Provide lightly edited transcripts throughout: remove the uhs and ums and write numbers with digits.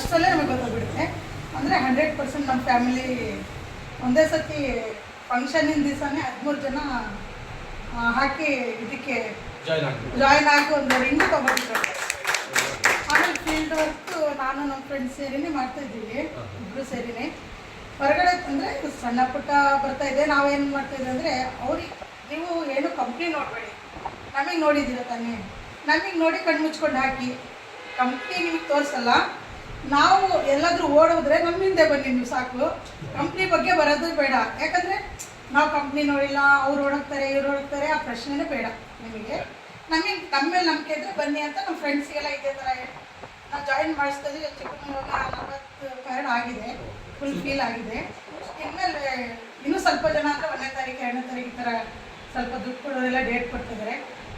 ಅಷ್ಟರಲ್ಲೇ ನಮಗೆ ಗೊತ್ತಾಗ್ಬಿಡುತ್ತೆ. ಅಂದರೆ 100% ನಮ್ಮ ಫ್ಯಾಮಿಲಿ ಒಂದೇ ಸತಿ ಫಂಕ್ಷನಿನ ದಿವಸನೇ 13 ಜನ ಹಾಕಿ ಇದಕ್ಕೆ ಜಾಯ್ನ್ ಆಗಿ ಒಂದು ರಿಂಗ್ ತೊಗೊಂಡಿದ್ರು. ಆಮೇಲೆ ಫೀಲ್ಡ್ ವರ್ಕ್ ನಾನು ನಮ್ಮ ಫ್ರೆಂಡ್ಸ್ ಸೇರಿನೇ ಮಾಡ್ತಾಯಿದ್ದೀವಿ, ಇಬ್ಬರು ಸೇರಿನೇ. ಹೊರಗಡೆ ಅಂದರೆ ಸಣ್ಣ ಪುಟ್ಟ ಬರ್ತಾ ಇದೆ. ನಾವೇನು ಮಾಡ್ತಾಯಿದ್ವಿ ಅಂದರೆ ಅವ್ರಿಗೆ ನೀವು ಏನು ಕಂಪ್ನಿ ನೋಡಬೇಡಿ, ನಮಗೆ ನೋಡಿದ್ದೀರ ತಾನೇ, ನಮಗೆ ನೋಡಿ ಕಣ್ಣು ಮುಚ್ಕೊಂಡು ಹಾಕಿ. ಕಂಪ್ನಿ ನಿಮಗೆ ತೋರಿಸಲ್ಲ, ನಾವು ಎಲ್ಲಾದರೂ ಓಡೋದ್ರೆ ನಮ್ಮ ಹಿಂದೆ ಬನ್ನಿ ನೀವು ಸಾಕು. ಕಂಪ್ನಿ ಬಗ್ಗೆ ಬರೋದು ಬೇಡ, ಯಾಕಂದರೆ ನಾವು ಕಂಪ್ನಿ ನೋಡಿಲ್ಲ, ಅವ್ರು ಓಡೋಗ್ತಾರೆ ಇವ್ರು ಓಡೋಗ್ತಾರೆ, ಆ ಪ್ರಶ್ನೆನೇ ಬೇಡ ನಿಮಗೆ. ನಮ್ಮ ಮೇಲೆ ನಂಬಿಕೆ ಇದ್ದರೆ ಬನ್ನಿ ಅಂತ ನಮ್ಮ ಫ್ರೆಂಡ್ಸ್ಗೆಲ್ಲ ಇದೇ ಥರ ನಾವು ಜಾಯಿನ್ ಮಾಡಿಸ್ತಾ ಇದ್ದೀವಿ. ಚಿಕ್ಕಮಗಳೂರಿಗೆ 40 ಕಾರ್ಡ್ ಆಗಿದೆ, ಫುಲ್ ಫೀಲ್ ಆಗಿದೆ. ಇನ್ಮೇಲೆ ಇನ್ನೂ ಸ್ವಲ್ಪ ಜನ ಅಂದರೆ 1ನೇ ತಾರೀಕು 2ನೇ ತಾರೀಕು ಈ ಥರ ಸ್ವಲ್ಪ ದುಡ್ಡು ಕೊಡೋರೆಲ್ಲ ಡೇಟ್ ಕೊಡ್ತಿದ್ದಾರೆ.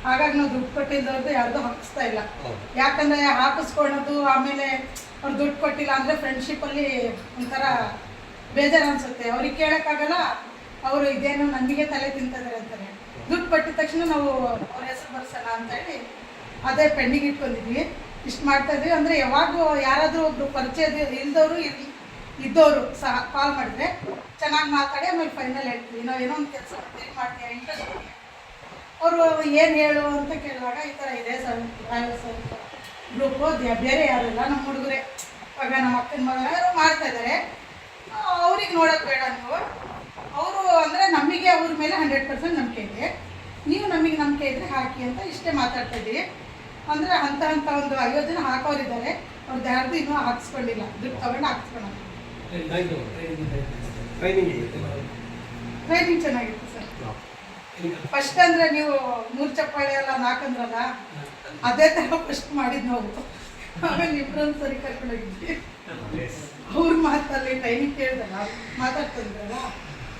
ಹಾಗಾಗಿ ನಾವು ದುಡ್ಡು ಕೊಟ್ಟಿದ್ದವ್ರದ್ದು ಯಾರ್ದು ಹಾಕಿಸ್ತಾ ಇಲ್ಲ. ಯಾಕಂದರೆ ಹಾಕಿಸ್ಕೊಳೋದು ಆಮೇಲೆ ಅವ್ರು ದುಡ್ಡು ಕೊಟ್ಟಿಲ್ಲ ಅಂದರೆ ಫ್ರೆಂಡ್ಶಿಪ್ಪಲ್ಲಿ ಒಂಥರ ಬೇಜಾರು ಅನಿಸುತ್ತೆ. ಅವ್ರಿಗೆ ಕೇಳೋಕ್ಕಾಗಲ್ಲ, ಅವರು ಇದೇನು ನಮಗೆ ತಲೆ ತಿಂತಿದ್ದಾರೆ ಅಂತಾರೆ. ದುಡ್ಡು ಕೊಟ್ಟಿದ ತಕ್ಷಣ ನಾವು ಅವ್ರ ಹೆಸರು ಬರ್ಸೋಣ ಅಂತೇಳಿ ಅದೇ ಪೆಂಡಿಂಗ್ ಇಟ್ಕೊಂಡಿದ್ವಿ. ಇಷ್ಟು ಮಾಡ್ತಾಯಿದ್ವಿ. ಅಂದರೆ ಯಾವಾಗೂ ಯಾರಾದರೂ ಒಬ್ಬರು ಪರಿಚಯ ಇಲ್ದವರು ಇದ್ದವರು ಸಹ ಕಾಲ್ ಮಾಡಿದ್ರೆ ಚೆನ್ನಾಗಿ ಮಾತಾಡಿ ಆಮೇಲೆ ಫೈನಲ್ ಹೇಳ್ತೀವಿ. ನಾವು ಏನೋ ಒಂದು ಕೆಲಸ ಮಾಡ್ತೀವಿ ಇಂಟ್ರೆಸ್ಟ್ ಇದೆ, ಅವರು ಏನು ಹೇಳು ಅಂತ ಕೇಳುವಾಗ ಈ ಥರ ಇದೆ ಸರ್ ಗ್ರೂಪು, ಬೇರೆ ಯಾರು ಇಲ್ಲ, ನಮ್ಮ ಹುಡುಗರೇ ಇವಾಗ ನಮ್ಮ ಅಕ್ಕನ ಮಗನ ಯಾರು ಮಾಡ್ತಾಯಿದ್ದಾರೆ. ಅವ್ರಿಗೆ ನೋಡೋದು ಬೇಡ ನೀವು, ಅವರು ಅಂದರೆ ನಮಗೆ ಅವ್ರ ಮೇಲೆ 100% ನಂಬಿಕೆ ಇದೆ, ನೀವು ನಮಗೆ ನಂಬಿಕೆ ಇದ್ದರೆ ಹಾಕಿ ಅಂತ ಇಷ್ಟೇ ಮಾತಾಡ್ತಾ ಇದ್ದೀವಿ. ಅಂದರೆ ಅಂತ ಒಂದು 50 ಜನ ಹಾಕೋರಿದ್ದಾರೆ, ಅವ್ರದ್ದು ಯಾರ್ದು ಇನ್ನೂ ಹಾಕ್ಸ್ಕೊಂಡಿಲ್ಲ, ದುಡ್ಡು ತೊಗೊಂಡು ಹಾಕ್ಸ್ಕೊಳ್ಳೋಣ. ಟ್ರೈನಿಂಗ್ ಚೆನ್ನಾಗಿತ್ತು ಸರ್. ಫಸ್ಟ್ ಅಂದರೆ ನೀವು 3 ಚಪ್ಪಾಳೆ ಎಲ್ಲ 4 ಅಂದ್ರಲ್ಲ, ಅದೇ ಥರ ಫಸ್ಟ್ ಮಾಡಿದ್ದು ನಾವು. ಆಮೇಲೆ ಇಬ್ಬರೊಂದು ಸರಿ ಕರ್ಕೊಂಡೋಗಿದ್ವಿ. ಅವ್ರ ಮಾತಲ್ಲಿ ಟ್ರೈನಿಂಗ್ ಕೇಳಿದಲ್ಲ ಮಾತಾಡ್ತಿದ್ರಲ್ಲ,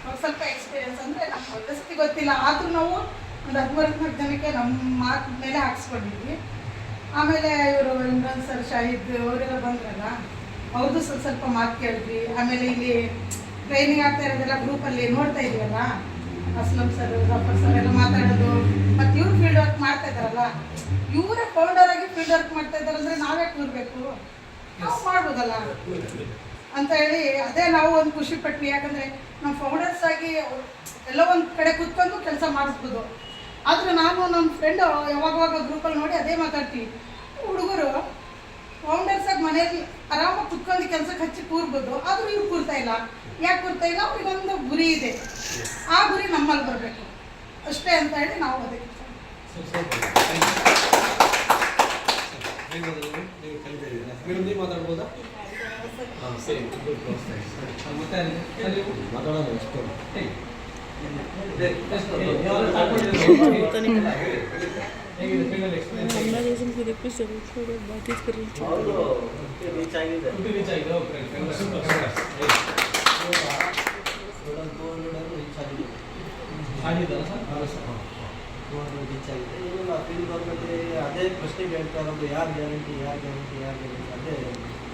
ಅವ್ರು ಸ್ವಲ್ಪ ಎಕ್ಸ್ಪೀರಿಯನ್ಸ್ ಅಂದರೆ ನಮ್ಮ ಪರಿಸ್ಥಿತಿ ಗೊತ್ತಿಲ್ಲ, ಆದರೂ ನಾವು ಒಂದು 13-14 ಜನಕ್ಕೆ ನಮ್ಮ ಮಾತು ಮೇಲೆ ಹಾಕ್ಸ್ಕೊಂಡಿದ್ವಿ. ಆಮೇಲೆ ಇವರು ಇಮ್ರಾನ್ ಸರ್, ಶಾಹಿದ್ ಅವರೆಲ್ಲ ಬಂದ್ರಲ್ಲ, ಅವ್ರದ್ದು ಸ್ವಲ್ಪ ಮಾತು ಕೇಳಿದ್ವಿ. ಆಮೇಲೆ ಇಲ್ಲಿ ಟ್ರೈನಿಂಗ್ ಆಗ್ತಾ ಇರೋದೆಲ್ಲ ಗ್ರೂಪಲ್ಲಿ ನೋಡ್ತಾ ಇದೀವಲ್ಲ, ಅಸ್ಲಂ ಸರ್, ಜಫರ್ ಸರ್ ಎಲ್ಲ ಮಾತಾಡೋದು, ಮತ್ತು ಇವ್ರು ಫೀಲ್ಡ್ ವರ್ಕ್ ಮಾಡ್ತಾ ಇದ್ದಾರಲ್ಲ, ಇವರೇ ಫೌಂಡರ್ ಆಗಿ ಫೀಲ್ಡ್ ವರ್ಕ್ ಮಾಡ್ತಾ ಇದ್ದಾರೆ ಅಂದರೆ ನಾವೇ ಕೂರಬೇಕು, ನಾವು ಮಾಡ್ಬೋದಲ್ಲ ಅಂತ ಹೇಳಿ ಅದೇ ನಾವು ಒಂದು ಖುಷಿ ಪಟ್ವಿ. ಯಾಕಂದರೆ ನಾವು ಫೌಂಡರ್ಸ್ ಆಗಿ ಎಲ್ಲೋ ಒಂದು ಕಡೆ ಕೂತ್ಕೊಂಡು ಕೆಲಸ ಮಾಡಿಸ್ಬೋದು. ಆದರೆ ನಾನು ನನ್ನ ಫ್ರೆಂಡು ಯಾವಾಗವಾಗ ಗ್ರೂಪಲ್ಲಿ ನೋಡಿ ಅದೇ ಮಾತಾಡ್ತೀವಿ, ಹುಡುಗರು ಫೌಂಡರ್ಸ್ ಆಗಿ ಮನೇಲಿ ಆರಾಮಾಗಿ ಕುತ್ಕೊಂಡು ಕೆಲಸಕ್ಕೆ ಹಚ್ಚಿ ಕೂರ್ಬೋದು, ಆದರೂ ಇವ್ರು ಕೂರ್ತಾ ಇಲ್ಲ. ಯಾಕೆ ಕೂರ್ತಾ ಇಲ್ಲ? ಅವ್ರಿಗೊಂದು ಗುರಿ ಇದೆ, ಆ ಗುರಿ ನಮ್ಮಲ್ಲಿ ಬರಬೇಕು ಅಷ್ಟೇ ಅಂತ ಹೇಳಿ ನಾವು ಅದಕ್ಕೆ ಮಾತಾಡ್ಬೋದಾ? कॉन्वर्सेशन की रिक्वेस्ट जरूर छोड़ो, बातचीत कर रही ಅದೇ ಪ್ರಶ್ನೆ ಕೇಳ್ತಾ ಇರೋದು, ಯಾರು ಗ್ಯಾರಂಟಿ ಅದೇ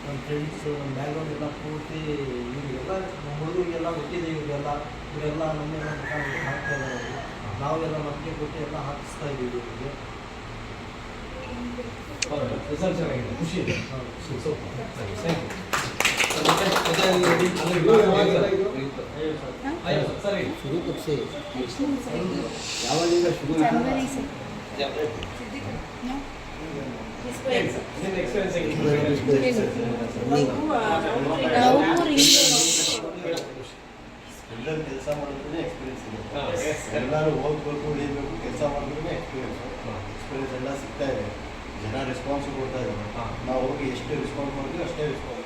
ನಮ್ಮ ಫ್ರೆಂಡ್ಸು ನಮ್ಮ ಬ್ಯಾಕ್ಗ್ರೌಂಡ್ ಎಲ್ಲ ಪೂರ್ತಿ ಇವರಿಗೆಲ್ಲ ನಮ್ಮ ಹುಡುಗರಿಗೆಲ್ಲ ಗೊತ್ತಿದೆ, ಇವರೆಲ್ಲ ನಮ್ಮೆಲ್ಲ ಹಾಕ್ತಾ ಇದ್ದಾರೆ. ನಾವೆಲ್ಲ ನಂಬಿಕೆ ಕೊಟ್ಟು ಎಲ್ಲ ಹಾಕಿಸ್ತಾ ಇದ್ದೀವಿ ಇವರಿಗೆ. ರಿಸಲ್ಟ್ ಚೆನ್ನಾಗಿದೆ, ಖುಷಿ ಇದೆ. ಸರಿ, ಶುರು ಕಕ್ಷೆ ಯಾವಾಗಿಂದ ಶುರು? ಎಲ್ಲರೂ ಕೆಲಸ ಮಾಡೋದ್ರೆ ಎಕ್ಸ್ಪೀರಿಯನ್ಸ್ ಇದೆ. ಎಲ್ಲರೂ ಹೋಗ್ಬೇಕು, ಉಳಿಬೇಕು, ಕೆಲಸ ಮಾಡಿದ್ರೆ ಎಕ್ಸ್ಪೀರಿಯನ್ಸ್ ಎಲ್ಲ ಸಿಗ್ತಾ ಇದೆ. ಜನ ರೆಸ್ಪಾನ್ಸ್ ಕೊಡ್ತಾ ಇದ್ದಾರೆ. ನಾವು ಹೋಗಿ ಎಷ್ಟು ರೆಸ್ಪಾನ್ಸ್ ಮಾಡ್ತೀವಿ ಅಷ್ಟೇ ರೆಸ್ಪಾನ್ಸ್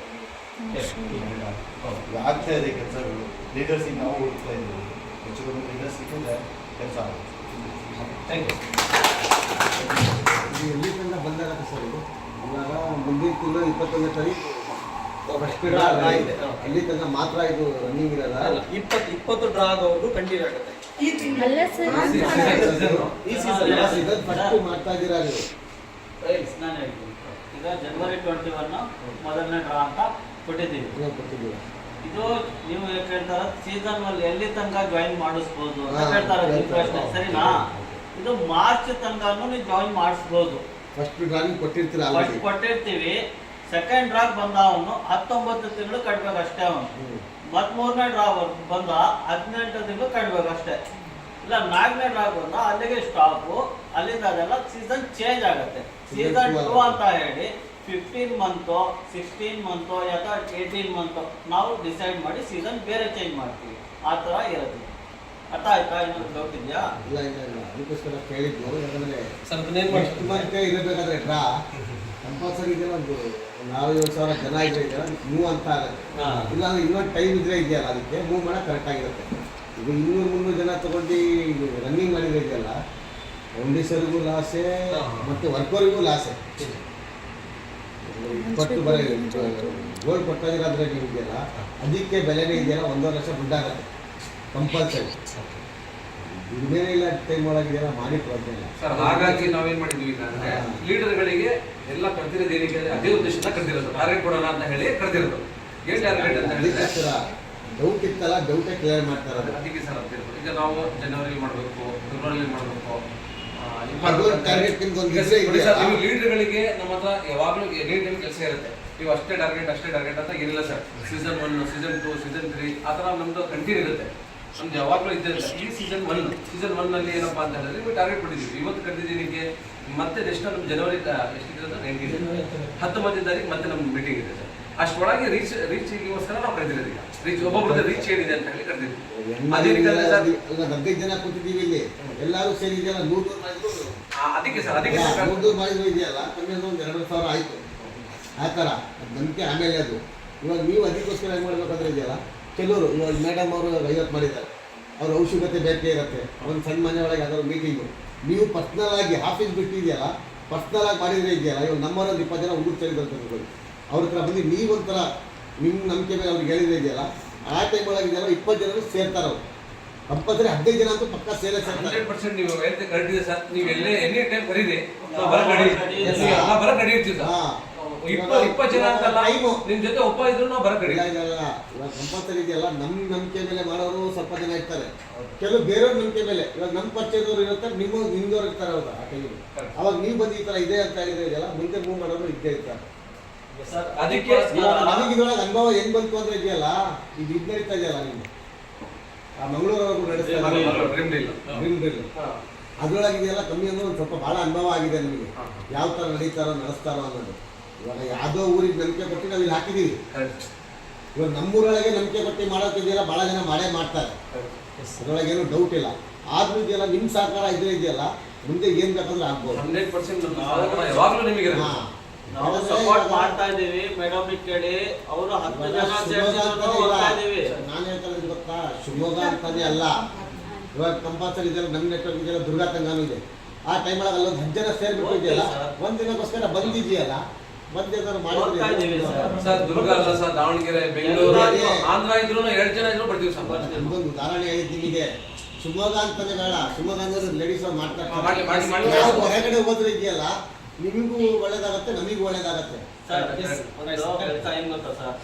ಆಗ್ತಾ ಇದೆ ಕೆಲಸಗಳು. ಲೀಡರ್ಸಿಗೆ ನಾವು ಹುಡುಕ್ತಾ ಇದ್ದೀವಿ, ಹೆಚ್ಚು ಕಮ್ಮಿ ಲೀಡರ್ಸ್ ಸಿಕ್ಕಿದ್ರೆ ಕೆಲಸ ಆಗುತ್ತೆ. Thank you. ಎಲ್ಲಿ ತನಕ ಬಂದಾಗತ್ತೆ ಸರ್ ಇದು? ಇವಾಗ ಮುಂದಿನ ತಿಂಗಳು 21ನೇ ತಾರೀಕು ಫಸ್ಟ್ ಆಗಿದೆ. ಅಲ್ಲಿ ತನಕ ಮಾತ್ರ ಇದು ರನ್ನಿಂಗ್ ಇರಲ್ಲ. 20 ಡ್ರಾ ಆಗೋದು ಕಂಟಿನ್ಯೂ ಆಗುತ್ತೆ. अल्लाह सर ಈ ಸೀಸನ್ ಫಸ್ಟ್ ಮಾಡ್ತಾ ಇದ್ದೀರಾ ನೀವು? ನಾನು ಹೇಳ್ತೀನಿ, ಈಗ ಜನವರಿ 21 ಮೊದಲನೇ ಡ್ರಾ ಅಂತ ಕೊಟ್ಟಿದ್ದೀವಿ. ಇದು ನೀವು ಕೇಳ್ತಾರ ಸೀಸನ್ ಅಲ್ಲಿ ಎಲ್ಲಿ ತನಕ ಜಾಯಿನ್ ಮಾಡಿಸ್ಬೋದು ಅಂತ ಕೇಳ್ತಾರ ಪ್ರಶ್ನೆ, ಸರಿನಾ? ಇದು ಮಾರ್ಚ್ ತನಕ ನೀವು ಜಾಯಿನ್ ಮಾಡಿಸ್ಬೋದು. ಫಸ್ಟ್ ಡ್ರಾಯಿಂಗ್ ಕೊಟ್ಟಿರ್ತೀರಾ? ಕೊಟ್ಟಿರ್ತೀವಿ. ಸೆಕೆಂಡ್ ಡ್ರಾಗ್ ಬಂದ ಅವನು 19 ತಿಂಗಳು ಕಟ್ಬೇಕು ಅಷ್ಟೇ ಅವನು. ಮತ್ 3ನೇ ಡ್ರಾಗ್ ಬಂದ 18 ತಿಂಗಳು ಕಟ್ಬೇಕು ಅಷ್ಟೇ. ಇಲ್ಲ 4ನೇ ಡ್ರಾಗ್ ಬಂದ ಅಲ್ಲಿಗೆ ಸ್ಟಾಪು. ಅಲ್ಲಿಂದ ಅದೆಲ್ಲ ಸೀಸನ್ ಚೇಂಜ್ ಆಗುತ್ತೆ. ಸೀಸನ್ 2 ಅಂತ ಹೇಳಿ 15 ಮಂತೋ 16 ಮಂತೋ ಅಥವಾ 18 ಮಂತೋ ನಾವು ಡಿಸೈಡ್ ಮಾಡಿ ಸೀಸನ್ ಬೇರೆ ಚೇಂಜ್ ಮಾಡ್ತೀವಿ. ಆ ಥರ ಇರುತ್ತೆ. ಅರ್ಥ ಆಯ್ತಾ? ಇನ್ನೊಂದು ಡೌಟ್ ಇದೆಯಾ? ಇಲ್ಲ ಅದಕ್ಕೋಸ್ಕರ ಕೇಳಿದ್ವು. ಯಾಕಂದ್ರೆ ಸರ್ ಅದನ್ನೇನು ಮಾಡಿ ಎಷ್ಟು ಮಂದಿ ಇರಬೇಕಾದ್ರೆ ಡ್ರಾ ಕಂಪಲ್ಸರಿ ಇದೆಯಲ್ಲ ಒಂದು 4-7 ಜನ ಇದೆಯಲ್ಲ ಮೂವ್ ಅಂತ ಆಗುತ್ತೆ. ಇಲ್ಲಾಂದ್ರೆ ಇನ್ನೊಂದು ಟೈಮ್ ಇದ್ರೆ ಇದೆಯಲ್ಲ ಅದಕ್ಕೆ ಮೂವ್ ಮಾಡೋಕೆ ಕರೆಕ್ಟ್ ಆಗಿರುತ್ತೆ. ಈಗ 200-300 ಜನ ತಗೊಂಡು ರನ್ನಿಂಗ್ ಮಾಡಿದ್ರೆ ಇದೆಯಲ್ಲ ಫೌಂಡೇಶನ್ಗೂ ಲಾಸೆ ಮತ್ತು ವರ್ಕರ್ಗೂ ಲಾಸೆ. 20 ಗೋಲ್ಡ್ ಕೊಟ್ಟಿರೋದ್ರೆ ನಿಮಗೆಲ್ಲ ಅದಕ್ಕೆ ಬೆಲೆನೇ ಇದೆಯಲ್ಲ 1.5 ಲಕ್ಷ ದುಡ್ಡಾಗುತ್ತೆ ಕಂಪಲ್ಸರಿ. ದುಡ್ಡೇ ಇಲ್ಲ ಟೈಮ್ ಒಳಗಿದೆಯಲ್ಲ ಮಾಡಿ ಪ್ರಯೋಜನ. ಸರ್ ಹಾಗಾಗಿ ನಾವೇನ್ ಮಾಡಿದ್ವಿ ಅಂದ್ರೆ ಲೀಡರ್ಗಳಿಗೆ ಎಲ್ಲ ಕರೆದಿರೋದು ಏನಕ್ಕೆ ಅದೇ ಉದ್ದೇಶದಿಂದ ಕರೆದಿರೋದು. ಟಾರ್ಗೆಟ್ ಕೊಡೋಣ ಅಂತ ಹೇಳಿ ಕರೆದಿರೋದು. ಏನ್ ಟಾರ್ಗೆಟ್ ಅಂತ ಹೇಳಿದ್ರೆ ಡೌಟ್ ಇತ್ತಲ್ಲ ಡೌಟೇ ಕ್ಲಿಯರ್ ಮಾಡ್ತಾರೆ. ಅದಕ್ಕೆ ಸರ್ ಅಂತ ಇರ್ಬೋದು. ಈಗ ನಾವು ಜನವರಿ ಮಾಡಬೇಕು, ಫೆಬ್ರವರಿ ಮಾಡಬೇಕು. ಲೀಡರ್ಗಳಿಗೆ ನಮ್ಮ ಹತ್ರ ಯಾವಾಗಲೂ ಲೀಡರ್ ಕೆಲಸ ಇರುತ್ತೆ. ನೀವು ಅಷ್ಟೇ ಟಾರ್ಗೆಟ್ ಅಂತ ಏನಿಲ್ಲ ಸರ್. ಸೀಸನ್ 1, ಸೀಸನ್ 2, ಸೀಸನ್ 3 ಆ ಥರ ನಮ್ದು ಕಂಟಿನ್ಯೂ ಇರುತ್ತೆ. ನಮ್ದು ಯಾವಾಗಲೂ ಇದ್ದೇ ಈ ಸೀಸನ್ 1 ನಲ್ಲಿ ಏನಪ್ಪಾ ಅಂತ ಹೇಳಿದ್ರೆ ನೀವು ಟಾರ್ಗೆಟ್ ಕೊಟ್ಟಿದ್ದೀವಿ. ಇವತ್ತು ಕರೆದಿದ್ದೀನಿಗೆ ಮತ್ತೆ ನೆಕ್ಸ್ಟ್ ನಮ್ಮ ಜನವರಿ ಎಷ್ಟಿದೆ 19 ತಾರೀಕು ಮತ್ತೆ ನಮ್ಮ ಮೀಟಿಂಗ್ ಇದೆ ಸರ್. ಅಷ್ಟೊಳಗೆ ರೀಚ್ಗೋಸ್ಕರ ನಾವು ಕರೆದಿರೋದು. ಈಗ ರೀಚ್ ಒಬ್ಬೊಬ್ಬರದ ರೀಚ್ ಏನಿದೆ ಅಂತ ಹೇಳಿ ಕರೆದಿದ್ವಿ. 15 ಜನ ಕೂತಿದ್ದೀವಿ ಇಲ್ಲಿ ಎಲ್ಲರೂ ಸೇರಿದೆಯಲ್ಲ 100 ಮಾಡಿದ್ರು. ಅದಕ್ಕೆ ಸರ್ 100 ಮಾಡಿದ್ರು ಇದೆಯಲ್ಲ ಕಮ್ಮಿ ಅಂದ್ರೆ ಒಂದು 2,000 ಆಯಿತು. ಆ ಥರ ಅದು ನಂಬಿಕೆ ಆಮೇಲೆ ಅದು. ಇವಾಗ ನೀವು ಅದಕ್ಕೋಸ್ಕರ ಏನು ಮಾಡಬೇಕಾದ್ರೆ ಇದೆಯಲ್ಲ ಕೆಲವರು ಇವಾಗ ಮೇಡಮ್ ಅವರು 50 ಮಾಡಿದ್ದಾರೆ. ಅವ್ರ ಅವಶ್ಯಕತೆ ಬೇಕೇ ಇರುತ್ತೆ. ಒಂದು ಸಣ್ಣ ಮನೆ ಒಳಗೆ ಯಾವ್ದಾದ್ರು ಮೀಟಿಂಗು ನೀವು ಪರ್ಸ್ನಲ್ ಆಗಿ ಆಫೀಸ್ ಬಿಟ್ಟಿದೆಯಲ್ಲ ಪರ್ಸ್ನಲ್ ಆಗಿ ಮಾಡಿದ್ರೆ ಇದೆಯಲ್ಲ ಇವಾಗ ನಮ್ಮವರೊಂದು 20 ಜನ ಹುಡುಗ ಸೇರಿದಂತ ಅವ್ರ ಹತ್ರ ಬಂದು ನೀವೊಂಥರ ನಿಮ್ಮ ನಂಬಿಕೆ ಮೇಲೆ ಅವ್ರಿಗೆ ಹೇಳಿದ್ರೆ ಇದೆಯಲ್ಲ ಆ ಟೈಮ್ ಒಳಗೆ ಇದೆಯಲ್ಲ 20 ಜನರು ಸೇರ್ತಾರೆ. ಅವರು ಕಂಪಲ್ಸರಿ 15 ಜನ ಅಂತೂ ಪಕ್ಕ ಸೇರೇ ಸೇರ್ತಾರೆ. 100% ನೀವು ಕರೆಕ್ಟ್ ಇದೆ ಸರ್. ನೀವು ಎಲ್ಲೇ ಎನಿ ಟೈಮ್ ಕರೀರಿ ಬರಕ್ ರೆಡಿ ಇರ್ತೀವಿ ಸರ್. 20 ಜನ ಅಂತಲ್ಲ ನಿಮ್ ಜೊತೆ ಒಬ್ಬ ಇದ್ರು ನಾವು ಬರಕ್ ರೆಡಿ. ಇಲ್ಲ ಇವಾಗ ಕಂಪಲ್ಸರಿ ಇದೆಯಲ್ಲ ನಮ್ಮ ನಂಬಿಕೆ ಮೇಲೆ ಮಾಡೋರು ಸ್ವಲ್ಪ ಜನ ಇರ್ತಾರೆ. ಕೆಲವು ಬೇರೆಯವ್ರ ನಂಬಿಕೆ ಮೇಲೆ ಇವಾಗ ನಮ್ಮ ಪರಿಚಯದವ್ರು ಇರ್ತಾರೆ, ನಿಮ್ದವ್ರು ಇರ್ತಾರೆ. ಅವಾಗ ಆ ಟೈಮಲ್ಲಿ ಅವಾಗ ನೀವು ಬಂದು ಈ ಥರ ಇದೆ ಅಂತ ಹೇಳಿದ್ರೆ ಇದೆಯಲ್ಲ ಮುಂದೆ ಮೂವ್ ಮಾಡೋರು ಇದ್ದೇ ಇರ್ತಾರೆ. ಅದಕ್ಕೆ ನನಗೆ ಇದ್ರೊಳಗೆ ಅನುಭವ ಹೆಂಗ್ ಬಂತು ಅಂದ್ರೆ ಇದೆಯಲ್ಲ ಇದು ನಡೀತಾ ಇದೆಯಲ್ಲ ನಿಮ್ಮ ಆ ಮಂಗಳೂರವರೆಗೂ ನಡೆಸ್ತಾರೆ. ಅದ್ರೊಳಗೆ ಇದೆಯಲ್ಲ ಕಮ್ಮಿ ಅಂದ್ರೆ ಒಂದು ಸ್ವಲ್ಪ ಭಾಳ ಅನುಭವ ಆಗಿದೆ ನಿಮಗೆ ಯಾವ ಥರ ನಡೀತಾರೋ ನಡೆಸ್ತಾರೋ ಅನ್ನೋದು. ಇವಾಗ ಯಾವುದೋ ಊರಿಗೆ ನಂಬಿಕೆ ಕೊಟ್ಟು ನಾವು ಇಲ್ಲಿ ಹಾಕಿದ್ದೀವಿ. ಇವಾಗ ನಮ್ಮೂರೊಳಗೆ ನಂಬಿಕೆ ಕೊಟ್ಟು ಮಾಡೋಕ್ಕಿದೆಯಲ್ಲ ಭಾಳ ಜನ ಮಾಡೇ ಮಾಡ್ತಾರೆ. ಅದರೊಳಗೆ ಏನೂ ಡೌಟ್ ಇಲ್ಲ. ಆದ್ರೂ ಇದೆಯಲ್ಲ ನಿಮ್ಮ ಸಹಕಾರ ಇದ್ರೆ ಇದೆಯಲ್ಲ ಮುಂದೆ ಏನ್ ಬೇಕಾದ್ರೆ ಆಗ್ಬೋದು. 100% ಯಾವಾಗಲೂ ನಿಮಗೆ ನಾವು ಸಪೋರ್ಟ್ ಮಾಡ್ತಾ ಇದೀವಿ. ಮೇಡಮ್ ಕೇಳಿ ಅವರು 10 ಜನ ಹೋಗ್ತಾ ಇದೀವಿ. ನಾನು ಹೇಳ್ತಾರೆ ಗೊತ್ತಾ ಶಿವಮೊಗ್ಗ ಅಂತಾನೆ ಅಲ್ಲ. ಇವಾಗ ಕಂಪಲ್ಸರಿ ಇದೆಲ್ಲ ನಮ್ಮ ನೆಟ್ವರ್ಕ್ ಇದೆಯಲ್ಲ ದುರ್ಗಾ ತಂಗಾನು ಇದೆ. ಆ ಟೈಮ್ ಒಳಗೆ ಅಲ್ಲೊಂದು 10 ಜನ ಸೇರ್ಬಿಟ್ಟು ಇದೆಯಲ್ಲ ಒಂದಿನಕ್ಕೋಸ್ಕರ ಬಂದಿದೆಯಲ್ಲ ಬಂದಿದ್ದಾರೆ ಮಾಡಿದ್ವಿ ಸರ್. ದುರ್ಗ ಅಲ್ಲ ಸರ್, ದಾವಣಗೆರೆ, ಬೆಂಗಳೂರು, ಆಂಧ್ರ ಇದ್ರು 2 ಜನ ಇದ್ರು ಬರ್ತೀವಿ ಸರ್. ಒಂದು ಉದಾಹರಣೆ ಹೇಳಿದ್ದು ನಿಮಗೆ. ಶಿವಮೊಗ್ಗ ಅಂತಾನೆ ಬೇಡ, ಶಿವಮೊಗ್ಗ ಅಂದ್ರೆ ಲೇಡೀಸ್ ಮಾಡ್ತಾರೆ. ಹೊರಗಡೆ ಹೋದ್ರೆ ಇದೆಯಲ್ಲ ನಿಮಗೂ ಒಳ್ಳೇದಾಗತ್ತೆ ನಮಗೂ ಒಳ್ಳೇದಾಗತ್ತೆ. ಹೆಂಗ್ ಗೊತ್ತಾ ಸರ್,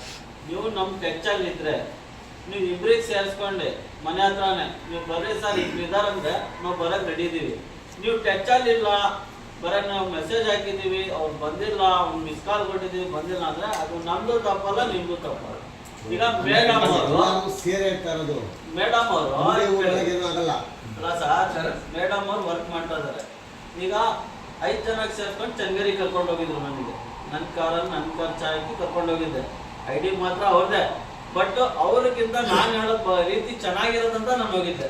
ನೀವು ನಮ್ ಟೆಚ್ಚಲ್ಲಿ ಇದ್ರೆ ನೀವು ಇಬ್ರಿಗೆ ಸೇರಿಸ್ಕೊಂಡೆ ಮನೆ ಹತ್ರನೇ ನೀವು ಬರ್ರಿ ಸರ್ ಇದಾರ ಅಂದ್ರೆ ನಾವು ಬರಕ್ ರೆಡಿ ಇದೀವಿ. ನೀವು ಟೆಚ್ಚಲ್ಲಿ ಇಲ್ಲ ಬರ ನಾವು ಮೆಸೇಜ್ ಹಾಕಿದೀವಿ ಅವ್ರು ಬಂದಿಲ್ಲ, ಒಂದು ಮಿಸ್ ಕಾಲ್ ಕೊಟ್ಟಿದೀವಿ ಬಂದಿಲ್ಲ ಅಂದ್ರೆ ಅದು ನಮ್ದು ತಪ್ಪಲ್ಲ ನಿಮ್ದು ತಪ್ಪಲ್ಲ. ಈಗ ಮೇಡಮ್ ಅವರು ಸೇರೆ ಹೇಳ್ತಾ ಇರೋದು ಮೇಡಮ್ ಅವರು ಆಗಲ್ಲ ಅಲ್ಲ ಸರ್, ಮೇಡಮ್ ಅವ್ರು ವರ್ಕ್ ಮಾಡ್ತಾ ಇದಾರೆ. ಈಗ 5 ಜನಕ್ಕೆ ಸೇರ್ಕೊಂಡು ಚಂಗೇರಿ ಕರ್ಕೊಂಡು ಹೋಗಿದ್ರು. ನನಗೆ ನನ್ನ ಕಾರಲ್ಲಿ ನನ್ನ ಖರ್ಚು ಹಾಕಿ ಕರ್ಕೊಂಡು ಹೋಗಿದ್ದೆ. ಐಡಿ ಮಾತ್ರ ಅವ್ರದೇ. ಬಟ್ ಅವ್ರಿಗಿಂತ ನಾನು ಹೇಳೋ ರೀತಿ ಚೆನ್ನಾಗಿರೋದಂತ ನಾನು ಹೋಗಿದ್ದೆ.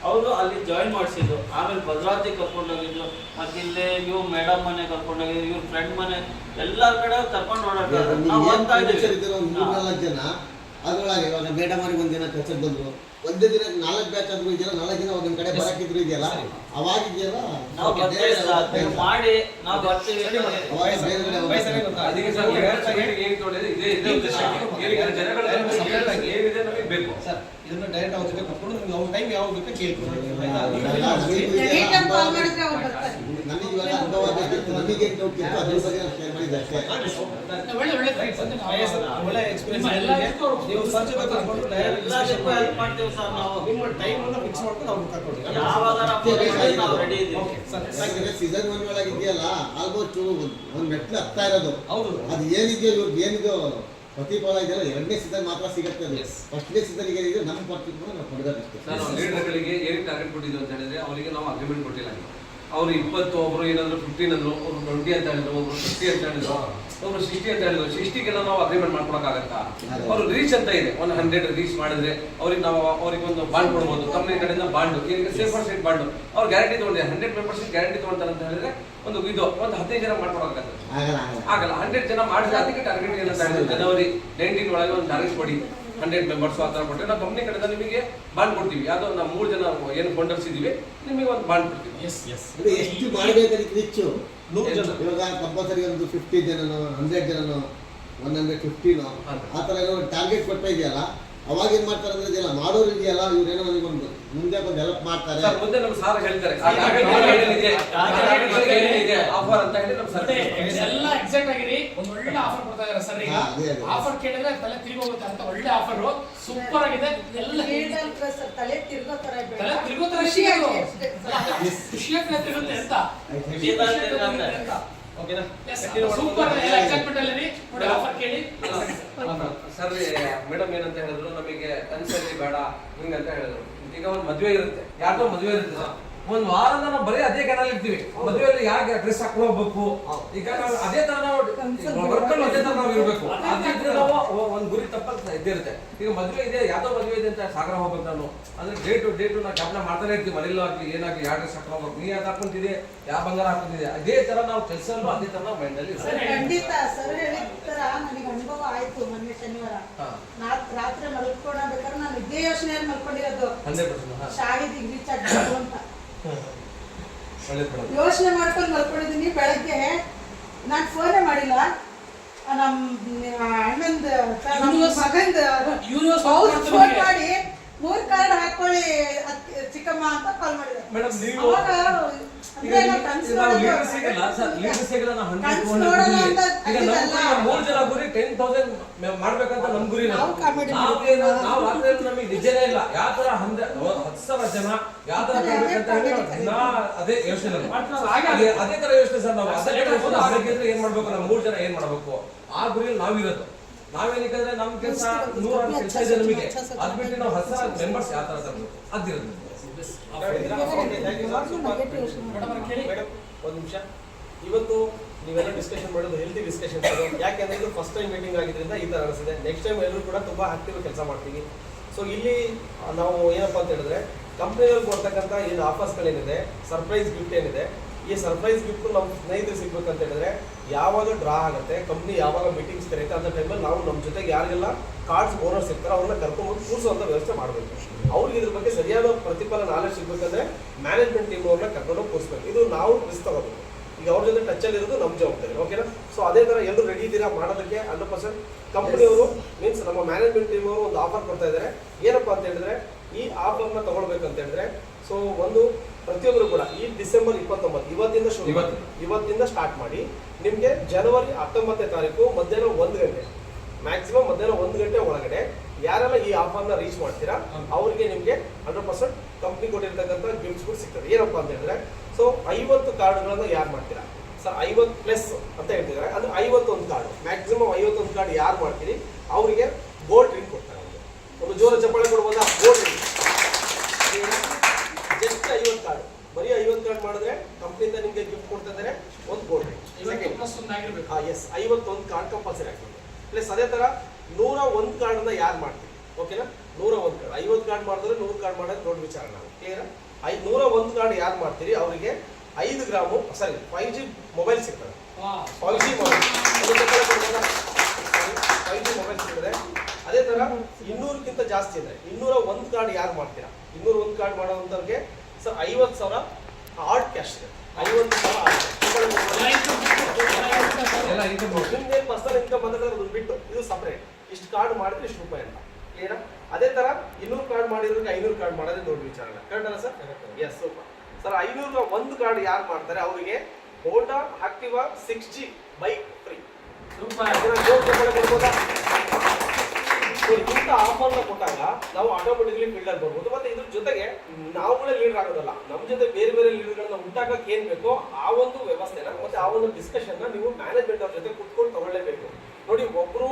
ಅವರು ಅಲ್ಲಿ ಜಾಯಿನ್ ಮಾಡಿಸಿದ್ರು. ಆಮೇಲೆ ಭದ್ರಾವತಿ ಕರ್ಕೊಂಡು ಹೋಗಿದ್ರು. ಮತ್ತೆ ಇಲ್ಲಿ ಇವ್ರು ಮೇಡಮ್ ಮನೆ ಕರ್ಕೊಂಡು ಹೋಗಿದ್ರು, ಇವ್ರ ಫ್ರೆಂಡ್ ಮನೆ ಎಲ್ಲರ ಕಡೆ ಕರ್ಕೊಂಡು ಓಡಾಡ್ತಾರೆ. ನಾವು ಹೋಗ್ತಾ ಇದ್ದೀವಿ ಜನ. ಅದ್ರೊಳಗೆ ಇವಾಗ ಮೇಡಮ್ ಅವ್ರಿಗೆ ಒಂದಿನ ಕೆಲಸಕ್ಕೆ ಬಂದ್ರು. ಒಂದೇ ದಿನ 4 ಬ್ಯಾಚ್ ಆದ್ರೂ ಇದೆಯಲ್ಲ 4 ದಿನ ಒಂದೊಂದ್ ಕಡೆ ಬರಕಿದ್ರು ಇದೆಯಲ್ಲ ಅವಾಗ ಇದೆಯಲ್ಲ ನಾವು ಬರ್ತೀವಿ ಮಾಡಿ ನಾವು ಬರ್ತೀವಿ. ಅದಕ್ಕೆ ಸರ್ ಏನ್ ತೊಗೊಂಡಿದೆ ಇದೇ ಉದ್ದೇಶ. ಜನಗಳ ಏನಿದೆ ನಮಗೆ ಬೇಕು ಸರ್. ಇದನ್ನ ಡೈರೆಕ್ಟ್ ಅವ್ರ ಜೊತೆ ಕರ್ಕೊಂಡು ನಿಮ್ಗೆ ಅವ್ರ ಟೈಮ್ ಯಾವಾಗ ಬೇಕು ಕೇಳ್ಕೊಂಡು ಎನಿ ಟೈಮ್ ಕಾಲ್ ಮಾಡಿದ್ರೆ ಅವ್ರು ಬರ್ತಾರೆ. ನನಗೆ ಇವಾಗ ಅಂಗವಾಗಿದ್ದು ನಮಗೆ ಡೌಟ್ ಇತ್ತು ಅದ್ರ ಬಗ್ಗೆ ನಾನು ಶೇರ್ ಮಾಡಿದ್ದೆ ಅಷ್ಟೇ. ಒಳ್ಳೆ ಎಕ್ಸ್ಪೀರಿಯನ್ಸ್ ನೀವು ಸರ್ ಜೊತೆ ಕರ್ಕೊಂಡು ಎಲ್ಲದಕ್ಕೂ ಹೆಲ್ಪ್ ಮಾಡ್ತೀವಿ ಸರ್ ನಾವು. ನಿಮ್ಮ ಟೈಮ್ ಅನ್ನು ಫಿಕ್ಸ್ ಮಾಡ್ಕೊಂಡು ಅವ್ರು ಕರ್ಕೊಂಡು ಯಾವಾಗಾರ ನಾವು ರೆಡಿ ಇದ್ದೀವಿ. ಯಾಕಂದ್ರೆ ಸೀಸನ್ 1 ಒಳಗೆ ಇದೆಯಲ್ಲ ಆಲ್ಮೋಸ್ಟ್ ಒಂದು ಮೆಟ್ಲು ಹತ್ತಾ ಇರೋದು. ಹೌದು ಅದು ಏನಿದೆಯೋ ಇವ್ರಿಗೆ ಏನಿದೆಯೋ ಪ್ರತಿಫಲ ಇದೆಯಲ್ಲ 2ನೇ ಸೀಸನ್ ಮಾತ್ರ ಸಿಗುತ್ತೆ ಅದು. ಫಸ್ಟ್ನೇ ಸೀಸನ್ಗೆ ಏನಿದೆ ನಮ್ಮ ಪ್ರತಿಫಲ ನಾವು ಕೊಡಬೇಕಷ್ಟೇ. ನಾವು ಲೀಡರ್ಗಳಿಗೆ ಏನಕ್ಕೆ ಟಾರ್ಗೆಟ್ ಕೊಟ್ಟಿದ್ದು ಅಂತ ಹೇಳಿದ್ರೆ ಅವರಿಗೆ ನಾವು ಅಗ್ರಿಮೆಂಟ್ ಕೊಟ್ಟಿಲ್ಲ. ಅವರು 20 ಒಬ್ರು ಏನಾದ್ರು 15 ಅಂದ್ರು, ಒಬ್ರು 20 ಅಂತ ಹೇಳಿದ್ರು, ಒಬ್ರು 50 ಅಂತ ಹೇಳಿದ್ರು, ಒಬ್ರು 60 ಅಂತ ಹೇಳಿದ್ರು. 60ಗೆಲ್ಲ ನಾವು ಅಗ್ರಿಮೆಂಟ್ ಮಾಡ್ಕೊಳಕ್ಕಾಗತ್ತಾ? ಅವರು ರೀಚ್ ಅಂತ ಇದೆ, 100 ರೀಚ್ ಮಾಡಿದ್ರೆ ಅವ್ರಿಗೆ ಒಂದು ಬಾಂಡ್ ಕೊಡ್ಬೋದು. ಕಂಪನಿ ಕಡೆಯಿಂದ ಬಾಂಡ್, ಈಗ ಸೇಫ್ ಸೈಡ್ ಬಾಂಡ್ ಅವ್ರು ಗ್ಯಾರಂಟಿ ತಗೊಂಡಿದೆ. 100% ಗ್ಯಾರಂಟಿ ತಗೊಂತಾರೆ ಅಂತ ಹೇಳಿದ್ರೆ ಒಂದು 15 ಜನ ಮಾಡ್ಕೊಡಕ್ಕಾಗತ್ತೆ? ಆಗಲ್ಲ. 100 ಜನ ಮಾಡಿದ್ರೆ ಅದಕ್ಕೆ ಟಾರ್ಗೆಟ್ ಏನಂತ ಹೇಳಿದ್ರು, ಜನವರಿ 19 ಒಳಗೆ ಒಂದು ಟಾರ್ಗೆಟ್ ಕೊಡಿ, 100 ಮೆಂಬರ್ಸ್ ಆ ಥರ ಕೊಟ್ಟರೆ ನಾವು ಕಂಪ್ನಿ ಕಡೆಯಿಂದ ನಿಮಗೆ ಬಾಂಡ್ ಕೊಡ್ತೀವಿ. ಯಾವುದೋ ನಾವು 3 ಜನ ಏನು ಫೌಂಡರ್ಸ್ ಇದೀವಿ, ನಿಮಗೆ ಒಂದು ಬಾಂಡ್ ಕೊಡ್ತೀವಿ. ಇದು ಎಷ್ಟು ಮಾಡಬೇಕಾದ್ರೆ ಹೆಚ್ಚು 100 ಜನ ಇವಾಗ ಕಂಪಲ್ಸರಿ ಒಂದು 50 ಜನನೋ 100 ಜನನೋ 150ನೋ ಆ ಥರ ಏನೋ ಟಾರ್ಗೆಟ್ ಕೊಡ್ತಾ ಇದೆಯಲ್ಲ, ಅವಾಗ ಏನ್ ಮಾಡ್ತಾರೆ ಅಂದ್ರೆ ಇದೆಲ್ಲ ಮಾಡೋರು ಇದೆಯಲ್ಲ, ಇವ್ರೇನೋ ನಮಗೊಂದು ಮುಂದೆ ಒಂದು ಹೆಲ್ಪ್ ಮಾಡ್ತಾರೆ. ಸರ್ ಮುಂದೆ ನಮ್ಮ ಸಾರ್ ಹೇಳ್ತಾರೆ ಆಫರ್ ಅಂತ ಹೇಳಿ ನಮ್ಮ ಸರ್ ಎಲ್ಲ ಎಕ್ಸಾಕ್ಟ್ ಆಗಿರಿ ಒಂದು ಒಳ್ಳೆ ಆಫರ್ ಕೊಡ್ತಾ ಇದಾರೆ ಸರ್. ಈಗ ಆಫರ್ ಕೇಳಿದ್ರೆ ತಲೆ ತಿರುಗಿ ಹೋಗುತ್ತೆ ಅಂತ ಒಳ್ಳೆ ಆಫರ್ ಸೂಪರ್ ಆಗಿದೆ. ಎಲ್ಲ ತಲೆ ತಿರ್ಗೋ ತರ ತಲೆ ತಿರುಗೋ ತರ ಖುಷಿಯಾಗಿ ತಿರುಗುತ್ತೆ ಅಂತ ಓಕೆನಾ? ಸೂಪರ್ ಎಕ್ಸೈಟ್ಮೆಂಟ್ ಅಲ್ಲಿ ನೋಡಿ ಆಫರ್ ಕೇಳಿ. ಸರ್ ಮೇಡಮ್ ಏನಂತ ಹೇಳಿದ್ರು, ನಮಗೆ ಕನ್ಸಲ್ಲಿ ಬೇಡ ಹಿಂಗಂತ ಹೇಳಿದ್ರು. ಈಗ ಒಂದು ಮದುವೆ ಇರುತ್ತೆ, ಯಾರ್ದೋ ಮದುವೆ ಇರುತ್ತೆ ಸರ್, ಒಂದು ವಾರದ ನಾವು ಬರೀ ಅದೇ ಕೆನಲ್ ಇರ್ತೀವಿ. ಮದುವೆಯಲ್ಲಿ ಯಾಕೆ ಡ್ರೆಸ್ ಹಾಕೊಂಡು ಹೋಗ್ಬೇಕು, ಈಗ ನಾವು ಅದೇ ತರ ನಾವು ವರ್ಕಲ್ಲಿ ಅದೇ ತರ ನಾವು ಇರ್ಬೇಕು. ಅದಿದ್ರೆ ನಾವು ಒಂದು ಗುರಿ ತಪ್ಪಲ್ಲಿ ಇದ್ದಿರುತ್ತೆ. ಈಗ ಮದುವೆ ಇದೆ, ಯಾವ್ದೋ ಮದುವೆ ಇದೆ ಅಂತ ಸಾಗರ ಹೋಗ್ಬೇಕು ನಾನು, ಅಂದ್ರೆ ಡೇಟು ನಾವು ಜ್ಞಾಪನ ಮಾಡ್ತಾನೆ ಇರ್ತೀವಿ. ಮನೆಯಲ್ಲೂ ಆಗ್ಲಿ ಏನಾಗ್ಲಿ, ಯಾವ ಡ್ರೆಸ್ ಹಾಕೊಂಡು ಹೋಗ್ಬೇಕು, ನೀ ಯಾವ್ದು ಹಾಕೊಂತಿದೆ, ಯಾವ ಬಂಗಾರ ಹಾಕೊಂತಿದೆ, ಅದೇ ತರ ನಾವು ಕೆಲಸಲ್ಲೂ ಅದೇ ತರ ನಾವು ಮೈಂಡಲ್ಲಿ ಖಂಡಿತ ಸರ್ ಹೇಳಿದ ತರ ನನಗೆ ಅನುಭವ ಆಯ್ತು. ಮೊನ್ನೆ ಶನಿವಾರ ರಾತ್ರಿ ಮಲ್ಕೊಳ್ಬೇಕಾದ್ರೆ ನಾನು ಇದೇ ಯೋಚನೆಯಲ್ಲಿ ಮಲ್ಕೊಂಡಿರೋದು, 100%. ಶಾಹಿದ್ ರೀಚ್ ಆಗ್ಬೇಕು ಅಂತ ಯೋಚನೆ ಮಾಡ್ಕೊಂಡು ಮಲ್ಕೊಂಡಿದ್ದೀನಿ. ಬೆಳಗ್ಗೆ ನಾನು ಫೋನೇ ಮಾಡಿಲ್ಲ, ನಮ್ಮ ಅಣ್ಣಂದ ಮಗಂದ ಫೋನ್ ಮಾಡಿ 3 ಕಾರ್ಡ್ ಹಾಕೊಳ್ಳಿ ಚಿಕ್ಕಮ್ಮ ಅಂತ ಕಾಲ್ ಮಾಡಿದೆ. ಮೇಡಮ್ ನೀವು ಅವಾಗ ಅಂದ್ರೆ ನಾವು ಕನ್ಸು ಜನ ಗುರಿ 10,000 ಮಾಡ್ಬೇಕಂತ ನಮ್ ಗುರಿ. ನಾವು ಕಾಮಿಡಿ ನಾವು ರಾತ್ರಿ ನಮಗೆ ನಿಜನೇ ಇಲ್ಲ, ಯಾವ ತರ 10,000 ಜನ ಯಾವ ತರ ಮಾಡ್ಬೇಕಂತ ಹೇಳಿ ಅದೇ ಯೋಚನೆ, ಅದೇ ತರ ಯೋಚನೆ ಸರ್. ನಾವು ಅದಕ್ಕೆ ಏನ್ ಮಾಡ್ಬೇಕು, ನಾವು 3 ಜನ ಏನ್ ಮಾಡ್ಬೇಕು, ಆ ಗುರಿಯಲ್ಲಿ ನಾವಿರೋದು. ನಾವೇನಕ್ಕಂದ್ರೆ ನಮ್ ಕೆಲಸ 100 ಕೆಲಸ ಇದೆ ನಮಗೆ, ಅದ್ಬಿಟ್ಟು ನಾವು 10,000 ಮೆಂಬರ್ಸ್ ಯಾವ ತರ ತರಬೇಕು ಅದಿರೋದು. ಮೇಡಮ್ ಒಂದು ನಿಮಿಷ, ಇವತ್ತು ನೀವೆಲ್ಲ ಡಿಸ್ಕಷನ್ ಮಾಡೋದು ಹೆಲ್ತಿ ಡಿಸ್ಕಷನ್. ಯಾಕೆಂದ್ರೆ ಇದು ಫಸ್ಟ್ ಟೈಮ್ ಮೀಟಿಂಗ್ ಆಗಿದ್ರಿಂದ ಈ ತರ ಅನಿಸಿದೆ. ನೆಕ್ಸ್ಟ್ ಟೈಮ್ ಎಲ್ಲರೂ ಕೂಡ ತುಂಬಾ ಆಕ್ಟಿವ್ ಕೆಲಸ ಮಾಡ್ತೀವಿ. ಸೊ ಇಲ್ಲಿ ನಾವು ಏನಪ್ಪಾ ಅಂತ ಹೇಳಿದ್ರೆ, ಕಂಪ್ನಿಯಲ್ಲಿ ಕೊಡ್ತಕ್ಕಂಥ ಏನು ಆಫರ್ಸ್ಗಳೇನಿದೆ, ಸರ್ಪ್ರೈಸ್ ಗಿಫ್ಟ್ ಏನಿದೆ, ಈ ಸರ್ಪ್ರೈಸ್ ಗಿಫ್ಟ್ ನಮ್ಮ ಸ್ನೇಹಿತರು ಸಿಗ್ಬೇಕಂತ ಹೇಳಿದ್ರೆ ಯಾವಾಗ ಡ್ರಾ ಆಗುತ್ತೆ, ಕಂಪ್ನಿ ಯಾವಾಗ ಮೀಟಿಂಗ್ಸ್ ಕರೆಯುತ್ತೆ ಅಂತ ಟೈಮಲ್ಲಿ ನಾವು ನಮ್ಮ ಜೊತೆಗೆ ಯಾರಿಗೆಲ್ಲ ಕಾರ್ಡ್ಸ್ ಓನರ್ಸ್ ಇರ್ತಾರೆ ಅವ್ರನ್ನ ಕರ್ಕೊಂಡ್ಬಂದು ಕೂರಿಸುವಂಥ ವ್ಯವಸ್ಥೆ ಮಾಡಬೇಕು. ಅವ್ರಿಗೆ ಇದ್ರ ಬಗ್ಗೆ ಸರಿಯಾದ ಪ್ರತಿಫಲ ನಾಲೆಜ್ ಸಿಗ್ಬೇಕಂದ್ರೆ ಮ್ಯಾನೇಜ್ಮೆಂಟ್ ಟೀಮ್ ಅವ್ರನ್ನ ಕರ್ಕೊಂಡು ಕೂರಿಸ್ಬೇಕು. ಇದು ನಾವು ರಿಸ್ಕ್ ತಗೋಬೇಕು. ಈಗ ಅವ್ರ ಜೊತೆ ಟಚಲ್ಲಿ ಇರೋದು ನಮ್ಮ ಜವಾಬ್ದಾರಿ. ಓಕೆನಾ? ಸೊ ಅದೇ ಥರ ಎಲ್ಲರೂ ರೆಡಿ ಇದ್ದೀರಾ ಮಾಡೋದಕ್ಕೆ? 100% ಕಂಪ್ನಿಯವರು ಮೀನ್ಸ್ ನಮ್ಮ ಮ್ಯಾನೇಜ್ಮೆಂಟ್ ಟೀಮ್ ಅವರು ಒಂದು ಆಫರ್ ಕೊಡ್ತಾ ಇದ್ದಾರೆ. ಏನಪ್ಪಾ ಅಂತ ಹೇಳಿದ್ರೆ, ಈ ಆಫರ್ನ ತಗೊಳ್ಬೇಕಂತ ಹೇಳಿದ್ರೆ, ಸೊ ಒಂದು ಪ್ರತಿಯೊಬ್ಬರು ಕೂಡ ಈ ಡಿಸೆಂಬರ್ 29 ಇವತ್ತಿಂದ ಸ್ಟಾರ್ಟ್ ಮಾಡಿ ನಿಮಗೆ ಜನವರಿ 19ನೇ ತಾರೀಕು ಮಧ್ಯಾಹ್ನ 1 ಗಂಟೆ, ಮ್ಯಾಕ್ಸಿಮಮ್ ಮಧ್ಯಾಹ್ನ 1 ಗಂಟೆ ಒಳಗಡೆ ಯಾರೆಲ್ಲ ಈ ಆಫರ್ನ ರೀಚ್ ಮಾಡ್ತೀರಾ ಅವ್ರಿಗೆ ನಿಮಗೆ 100% ಕಂಪ್ನಿ ಕೊಟ್ಟಿರ್ತಕ್ಕಂಥ ಗಿಫ್ಟ್ಸ್ಗಳು ಸಿಗ್ತದೆ. ಏನಪ್ಪಾ ಅಂತ ಹೇಳಿದ್ರೆ, ಸೊ 50 ಕಾರ್ಡ್ಗಳನ್ನ ಯಾರು ಮಾಡ್ತೀರಾ ಸರ್, 50+ ಅಂತ ಹೇಳ್ತಿದ್ದಾರೆ, ಅಂದ್ರೆ 51 ಕಾರ್ಡ್, ಮ್ಯಾಕ್ಸಿಮಮ್ 51 ಕಾರ್ಡ್ ಯಾರು ಮಾಡ್ತೀರಿ ಅವರಿಗೆ ಗೋಲ್ಡ್ ರಿಂಗ್ ಕೊಡ್ತಾರೆ. ಒಂದು ಜೋರ ಚಪ್ಪಾಳೆ ಕೊಡ್ಬೋದಾ? ಗೋಲ್ಡ್ ರಿಂಗ್ ಜಸ್ಟ್ 50 ಕಾರ್ಡ್, ಬರೀ 50 ಕಾರ್ಡ್ ಮಾಡಿದ್ರೆ ಕಂಪ್ನಿಯಿಂದ ನಿಮಗೆ ಗಿಫ್ಟ್ ಕೊಡ್ತಾ ಇದ್ದಾರೆ ಒಂದು gold ring. Yes, 51 card compulsory ಆಗ್ತದೆ. ಪ್ಲಸ್ ಅದೇ ತರ 101 ಕಾರ್ಡ್ನ ಯಾರು ಮಾಡ್ತೀವಿ? ಓಕೆನಾ? 101 ಕಾರ್ಡ್, 50 ಕಾರ್ಡ್ ಮಾಡಿದ್ರೆ 100 ಕಾರ್ಡ್ ಮಾಡೋದು ದೊಡ್ಡ ವಿಚಾರ. ನಾವು ಕ್ಲಿಯರ್? 101 ಕಾರ್ಡ್ ಯಾರು ಮಾಡ್ತೀರಿ ಅವರಿಗೆ 5 ಗ್ರಾಮು 5G ಮೊಬೈಲ್ ಸಿಗ್ತದೆ. 5G ಮೊಬೈಲ್ 5G ಮೊಬೈಲ್ ಸಿಗ್ತದೆ. ಅದೇ ತರ 200ಕ್ಕಿಂತ ಜಾಸ್ತಿ ಅಂದ್ರೆ 201 ಕಾರ್ಡ್ ಯಾರು ಮಾಡ್ತೀರಾ, 201 ಕಾರ್ಡ್ ಮಾಡೋವಂಥವ್ರಿಗೆ ಸರ್ 50,000 ಹಾರ್ಡ್ ಕ್ಯಾಶ್ ಇದೆ. 50,000 ನಿಮ್ಗೆ ಪರ್ಸನಲ್ ಇನ್ಕಮ್ ಬಂದ್ರೆ ಅದನ್ನ ಬಿಟ್ಟು ಇದು ಸಪರೇಟ್. ಇಷ್ಟು ಕಾರ್ಡ್ ಮಾಡಿದ್ರೆ ಇಷ್ಟು ರೂಪಾಯಿ ಅಂತ. ಕ್ಲಿಯರ್? ಅದೇ ತರ 200 ಕಾರ್ಡ್ ಮಾಡಿದ್ರೆ 500 ಕಾರ್ಡ್ ಮಾಡೋದೇ ದೊಡ್ಡ ವಿಚಾರ. ಕರೆಕ್ಟ್ ಅಲ್ಲ sir? Yes, super sir. 501 card ಯಾರು ಮಾಡ್ತಾರೆ ಅವರಿಗೆ Honda Activa 6G bike free. Super. ಇಂಥ ಆಫರ್ನ ಕೊಟ್ಟಾಗ ನಾವು ಆಟೋಮೆಟಿಕ್ಲಿ ಫೀಲ್ಡರ್ ಬರ್ಬೋದು. ಮತ್ತೆ ಇದ್ರ ಜೊತೆಗೆ ನಾವುಗಳೇ ಲೀಡರ್ ಆಗೋದಲ್ಲ, ನಮ್ಮ ಜೊತೆ ಬೇರೆ ಬೇರೆ ಲೀಡರ್ಗಳನ್ನ ಉಂಟಾಗಕ್ಕೆ ಏನ್ ಬೇಕೋ ಆ ಒಂದು ವ್ಯವಸ್ಥೆನ ಮತ್ತೆ ಆ ಒಂದು ಡಿಸ್ಕಷನ್ ನೀವು ಮ್ಯಾನೇಜ್ಮೆಂಟ್ ಅವ್ರ ಜೊತೆ ಕುತ್ಕೊಂಡು ತಗೊಳ್ಳೇಬೇಕು. ನೋಡಿ, ಒಬ್ರು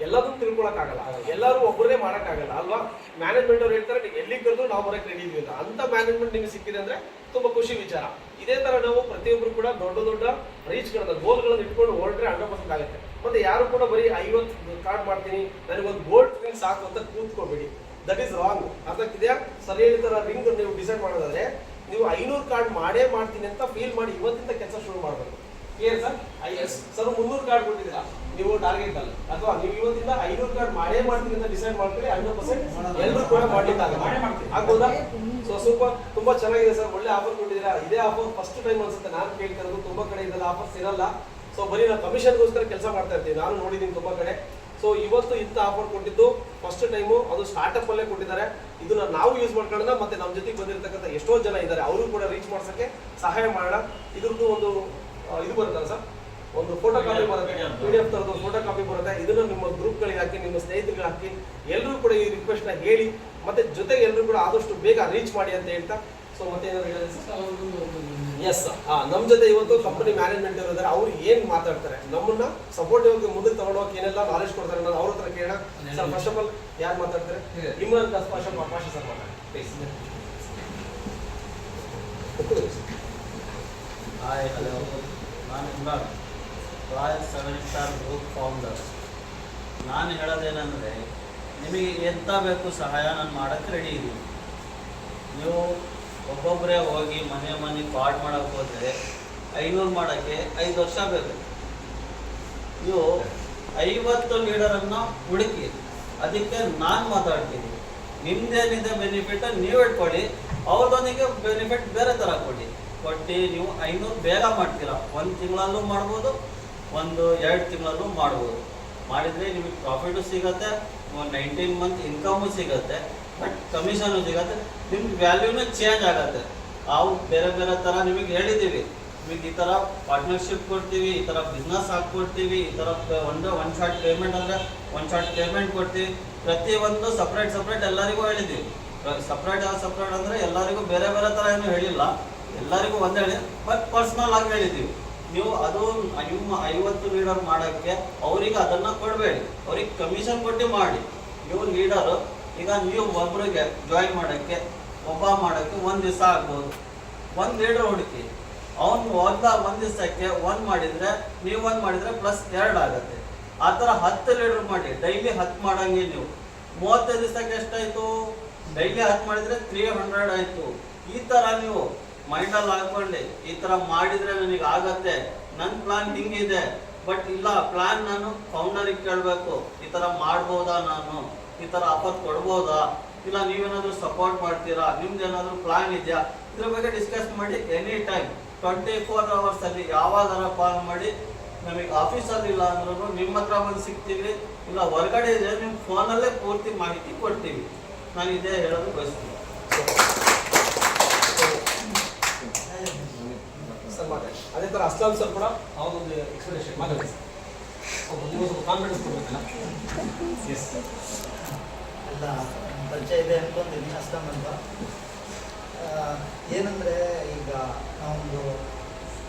ಎಲ್ಲದನ್ನು ತಿಳ್ಕೊಳಕ್ಕಾಗಲ್ಲ, ಎಲ್ಲರೂ ಒಬ್ಬರೇ ಮಾಡೋಕ್ಕಾಗಲ್ಲ ಅಲ್ವಾ. ಮ್ಯಾನೇಜ್ಮೆಂಟ್ ಅವ್ರು ಹೇಳ್ತಾರೆ ನೀವು ಎಲ್ಲಿ ಕರೆದು ನಾವು ಬರೋಕ್ಕೆ ರೆಡಿ ಇದೀವಿ ಅಂತ. ಅಂತ ಮ್ಯಾನೇಜ್ಮೆಂಟ್ ನಿಮಗೆ ಸಿಕ್ಕಿದೆ ಅಂದ್ರೆ ತುಂಬಾ ಖುಷಿ ವಿಚಾರ. ಇದೇ ತರ ನಾವು ಪ್ರತಿಯೊಬ್ಬರು ಕೂಡ ದೊಡ್ಡ ದೊಡ್ಡ ರೀಚ್ಗಳನ್ನ ಗೋಲ್ಗಳನ್ನ ಇಟ್ಕೊಂಡು ಹೊರಟ್ರೆ 100% ಆಗುತ್ತೆ. ಮತ್ತೆ ಯಾರು ಕೂಡ ಬರೀ 50 ಕಾರ್ಡ್ ಮಾಡ್ತೀನಿ ನನಗೊಂದು ಗೋಲ್ಡ್ ರಿಂಗ್ ಸಾಕು ಅಂತ ಕೂತ್ಕೋಬೇಡಿ. That is wrong. ಅದಕ್ಕಿದೆಯಾ ಸರಿ ತರ ರಿಂಗ್ ನೀವು ಡಿಸೈಡ್ ಮಾಡೋದಾದ್ರೆ ನೀವು 500 ಕಾರ್ಡ್ ಮಾಡೇ ಮಾಡ್ತೀನಿ ಅಂತ ಫೀಲ್ ಮಾಡಿ ಇವತ್ತಿಂದ ಕೆಲಸ ಶುರು ಮಾಡಬೇಕು. Clear sir? ಸರ್ 300 ಕಾರ್ಡ್ ಕೊಟ್ಟಿದ್ದೀರಾ ನೀವು ಟಾರ್ಗೆಟ್ ಅಲ್ಲಿ, ಅಥವಾ ನೀವು ಇವತ್ತಿಂದ 500 ಕಾರ್ಡ್ ಮಾಡೇ ಮಾಡ್ತೀನಿ ಅಂತ ಡಿಸೈಡ್ ಮಾಡ್ತೀರಿ 100% ಎಲ್ಲರೂ ಕೂಡ ಮಾಡ್ಲಿಕ್ಕೆ ಆಗ್ಬೋದಾ? ಸೊ ಸೂಪರ್, ತುಂಬಾ ಚೆನ್ನಾಗಿದೆ ಸರ್, ಒಳ್ಳೆ ಆಫರ್ ಕೊಟ್ಟಿದ್ದೀರಾ. ಇದೇ ಆಫರ್ ಫಸ್ಟ್ ಟೈಮ್ ಅನ್ಸುತ್ತೆ ನಾನು ಕೇಳ್ತಿರೋದು. ತುಂಬಾ ಕಡೆ ಇದೆಲ್ಲ ಆಫರ್ಸ್ ಇರಲ್ಲ. ಸೊ ಬರೀ ನಾವು ಕಮಿಷನ್ಗೋಸ್ಕರ ಕೆಲಸ ಮಾಡ್ತಾ ಇರ್ತೀವಿ, ನಾನು ನೋಡಿದ್ದೀನಿ ತುಂಬಾ ಕಡೆ. ಸೊ ಇವತ್ತು ಇಂಥ ಆಫರ್ ಕೊಟ್ಟಿದ್ದು ಫಸ್ಟ್ ಟೈಮು, ಅದು ಸ್ಟಾರ್ಟ್ಅಪ್ ಅಲ್ಲೇ ಕೊಟ್ಟಿದ್ದಾರೆ. ಇದನ್ನ ನಾವು ಯೂಸ್ ಮಾಡ್ಕೊಳ್ಳೋಣ, ಮತ್ತೆ ನಮ್ಮ ಜೊತೆಗೆ ಬಂದಿರತಕ್ಕಂಥ ಎಷ್ಟೋ ಜನ ಇದ್ದಾರೆ ಅವರು ಕೂಡ ರೀಚ್ ಮಾಡ್ಸಕ್ಕೆ ಸಹಾಯ ಮಾಡೋಣ. ಇದ್ರದ್ದು ಒಂದು ಇದು ಬರುತ್ತಲ್ಲ ಸರ್, ಒಂದು ಫೋಟೋ ಕಾಪಿ ಬರುತ್ತೆ, PDF ತರದ್ದು ಫೋಟೋ ಕಾಪಿ ಬರುತ್ತೆ. ಇದನ್ನ ನಿಮ್ಮ ಗ್ರೂಪ್ಗಳಿಗೆ ಹಾಕಿ, ನಿಮ್ಮ ಸ್ನೇಹಿತರಿಗೆ ಹಾಕಿ, ಎಲ್ಲರೂ ಕೂಡ ಈ ರಿಕ್ವೆಸ್ಟ್ ನ ಹೇಳಿ, ಮತ್ತೆ ಜೊತೆಗೆ ಎಲ್ಲರೂ ಕೂಡ ಆದಷ್ಟು ಬೇಗ ರೀಚ್ ಮಾಡಿ ಅಂತ ಹೇಳ್ತಾ. ಸೊ ಮತ್ತೆ ಏನಾದ್ರು ಹೇಳಿದ್ರೆ ಎಸ್, ನಮ್ಮ ಜೊತೆ ಇವತ್ತು ಕಂಪನಿ ಮ್ಯಾನೇಜ್ಮೆಂಟ್ ಇದ್ದಾರೆ. ಅವ್ರು ಏನ್ ಮಾತಾಡ್ತಾರೆ, ನಮ್ಮನ್ನ ಸಪೋರ್ಟಿವ್ ಆಗಿ ಮುಂದಕ್ಕೆ ತಗೊಂಡೋಗಿ ಏನೆಲ್ಲ ನಾಲೆಜ್ ಕೊಡ್ತಾರೆ ಅನ್ನೋದು ಅವ್ರ ಹತ್ರ ಕೇಳೋಣ. ಸರ್ ಫಸ್ಟ್ ಆಫ್ ಆಲ್ ಯಾರು ಮಾತಾಡ್ತಾರೆ? ಇಮ್ರಾನ್ ಪಾಷಾ ಸರ್ ಮಾತಾಡಿ ಪ್ಲೀಸ್. ಹಾಯ್, ಹಲೋ, ನಾನು Imran, royal 7 star group founder. ನಾನು ಹೇಳೋದೇನೆಂದರೆ, ನಿಮಗೆ ಎಂತ ಬೇಕು ಸಹಾಯ ನಾನು ಮಾಡೋಕ್ಕೆ ರೆಡಿ ಇದ್ದೀನಿ. ನೀವು ಒಬ್ಬೊಬ್ಬರೇ ಹೋಗಿ ಮನೆ ಕಾರ್ಡ್ ಮಾಡೋಕ್ಕೆ ಹೋದರೆ 500 ಮಾಡೋಕ್ಕೆ 5 ವರ್ಷ ಬೇಕು. ನೀವು 50 ಲೀಡರನ್ನು ಹುಡುಕಿ, ಅದಕ್ಕೆ ನಾನು ಮಾತಾಡ್ತೀನಿ. ನಿಮ್ದೇನಿದೆ ಬೆನಿಫಿಟ್ ನೀವು ಇಟ್ಕೊಳ್ಳಿ, ಅವ್ರದೊಂದಿಗೆ ಬೆನಿಫಿಟ್ ಬೇರೆ ಥರ ಕೊಟ್ಟು ನೀವು 500 ಬೇಗ ಮಾಡ್ತೀರಾ. 1 ತಿಂಗಳಲ್ಲೂ ಮಾಡ್ಬೋದು, 1-2 ತಿಂಗಳಲ್ಲೂ ಮಾಡ್ಬೋದು. ಮಾಡಿದರೆ ನಿಮಗೆ ಪ್ರಾಫಿಟು ಸಿಗುತ್ತೆ, 19 ಮಂತ್ ಇನ್ಕಮು ಸಿಗುತ್ತೆ, ಬಟ್ ಕಮಿಷನು ಸಿಗುತ್ತೆ. ನಿಮ್ಗೆ ವ್ಯಾಲ್ಯೂನು ಚೇಂಜ್ ಆಗುತ್ತೆ. ನಾವು ಬೇರೆ ಬೇರೆ ಥರ ನಿಮಗೆ ಹೇಳಿದ್ದೀವಿ, ನಿಮಗೆ ಈ ಥರ ಪಾರ್ಟ್ನರ್ಶಿಪ್ ಕೊಡ್ತೀವಿ, ಈ ಥರ ಬಿಸ್ನೆಸ್ ಹಾಕ್ಕೊಡ್ತೀವಿ, ಈ ಥರ ಒನ್ ಶಾರ್ಟ್ ಪೇಮೆಂಟ್ ಅಂದರೆ 1 ಶಾರ್ಟ್ ಪೇಮೆಂಟ್ ಕೊಡ್ತೀವಿ. ಪ್ರತಿಯೊಂದು ಸಪ್ರೇಟ್ ಎಲ್ಲರಿಗೂ ಹೇಳಿದ್ದೀವಿ. ಸಪ್ರೇಟ್ ಅಂದರೆ ಎಲ್ಲರಿಗೂ ಬೇರೆ ಬೇರೆ ಥರ ಏನು ಹೇಳಿಲ್ಲ, ಎಲ್ಲರಿಗೂ ಒಂದೇ ಹೇಳಿ, ಬಟ್ ಪರ್ಸ್ನಲ್ ಆಗಿ ಹೇಳಿದ್ದೀವಿ. ನೀವು ಅದು ನಿಮ್ಮ 50 ಲೀಡರ್ ಮಾಡೋಕ್ಕೆ ಅವರಿಗೆ ಅದನ್ನು ಕೊಡಬೇಡಿ, ಅವ್ರಿಗೆ ಕಮಿಷನ್ ಕೊಟ್ಟು ಮಾಡಿ. ನೀವು ಲೀಡರು, ಈಗ ನೀವು ಒಬ್ಬರಿಗೆ ಜಾಯಿನ್ ಮಾಡೋಕ್ಕೆ, ಒಬ್ಬ ಮಾಡೋಕ್ಕೆ 1 ದಿವಸ ಆಗ್ಬೋದು. 1 ಲೀಡರ್ ಹುಡುಕಿ, ಅವ್ನು ಒಂದು ದಿವಸಕ್ಕೆ 1 ಮಾಡಿದರೆ, ನೀವು 1 ಮಾಡಿದರೆ +2 ಆಗುತ್ತೆ. ಆ ಥರ 10 ಲೀಡರ್ ಮಾಡಿ, ಡೈಲಿ 10 ಮಾಡಂಗೆ. ನೀವು 30 ದಿವಸಕ್ಕೆ ಎಷ್ಟಾಯಿತು? ಡೈಲಿ 10 ಮಾಡಿದರೆ 300 ಆಯಿತು. ಈ ಥರ ನೀವು ಮೈಂಡಲ್ಲಿ ಹಾಕ್ಕೊಳ್ಳಿ, ಈ ಥರ ಮಾಡಿದರೆ ನನಗೆ ಆಗತ್ತೆ, ನನ್ನ ಪ್ಲಾನ್ ಹಿಂಗಿದೆ, ಬಟ್ ಇಲ್ಲ ಪ್ಲಾನ್ ನಾನು ಫೌಂಡರಿಗೆ ಕೇಳಬೇಕು, ಈ ಥರ ಮಾಡ್ಬೋದಾ, ನಾನು ಈ ಥರ ಆಫರ್ ಕೊಡ್ಬೋದಾ, ಇಲ್ಲ ನೀವೇನಾದರೂ ಸಪೋರ್ಟ್ ಮಾಡ್ತೀರಾ, ನಿಮ್ದು ಏನಾದರೂ ಪ್ಲಾನ್ ಇದೆಯಾ, ಇದ್ರ ಬಗ್ಗೆ ಡಿಸ್ಕಸ್ ಮಾಡಿ. ಎನಿ ಟೈಮ್ 24 ಅವರ್ಸಲ್ಲಿ ಯಾವಾಗಾರ ಕಾಲ್ ಮಾಡಿ. ನಮಗೆ ಆಫೀಸಲ್ಲಿ ಇಲ್ಲ ಅಂದ್ರೂ ನಿಮ್ಮ ಹತ್ರ ಬಂದು ಸಿಗ್ತೀವಿ, ಇಲ್ಲ ಹೊರಗಡೆ ಇದೆ ನಿಮ್ಮ ಫೋನಲ್ಲೇ ಪೂರ್ತಿ ಮಾಹಿತಿ ಕೊಡ್ತೀವಿ. ನಾನು ಇದೇ ಹೇಳೋದು ಬಯಸ್ತೀನಿ. ಸರ್ ಮಾತಾಡಿ. ಅದೇ ಥರ ಅಸ್ಲಾಂ ಸರ್ ಕೂಡ ಅವರೊಂದು ಎಕ್ಸ್ಪ್ಲನೇಷನ್ ಮಾತಾಡಿ ಸರ್. ನೀವು ಸ್ವಲ್ಪ ಕಾನ್ಫಿಡೆನ್ಸ್ ಕೊಡ್ಬೇಕಲ್ಲ. ಎಸ್ ಎಲ್ಲ ಪರಿಚಯ ಇದೆ ಅನ್ಕೊಂತೀನಿ. ಅಸ್ಲಾಂ ಅಂತ ಏನಂದರೆ, ಈಗ ನಾವೊಂದು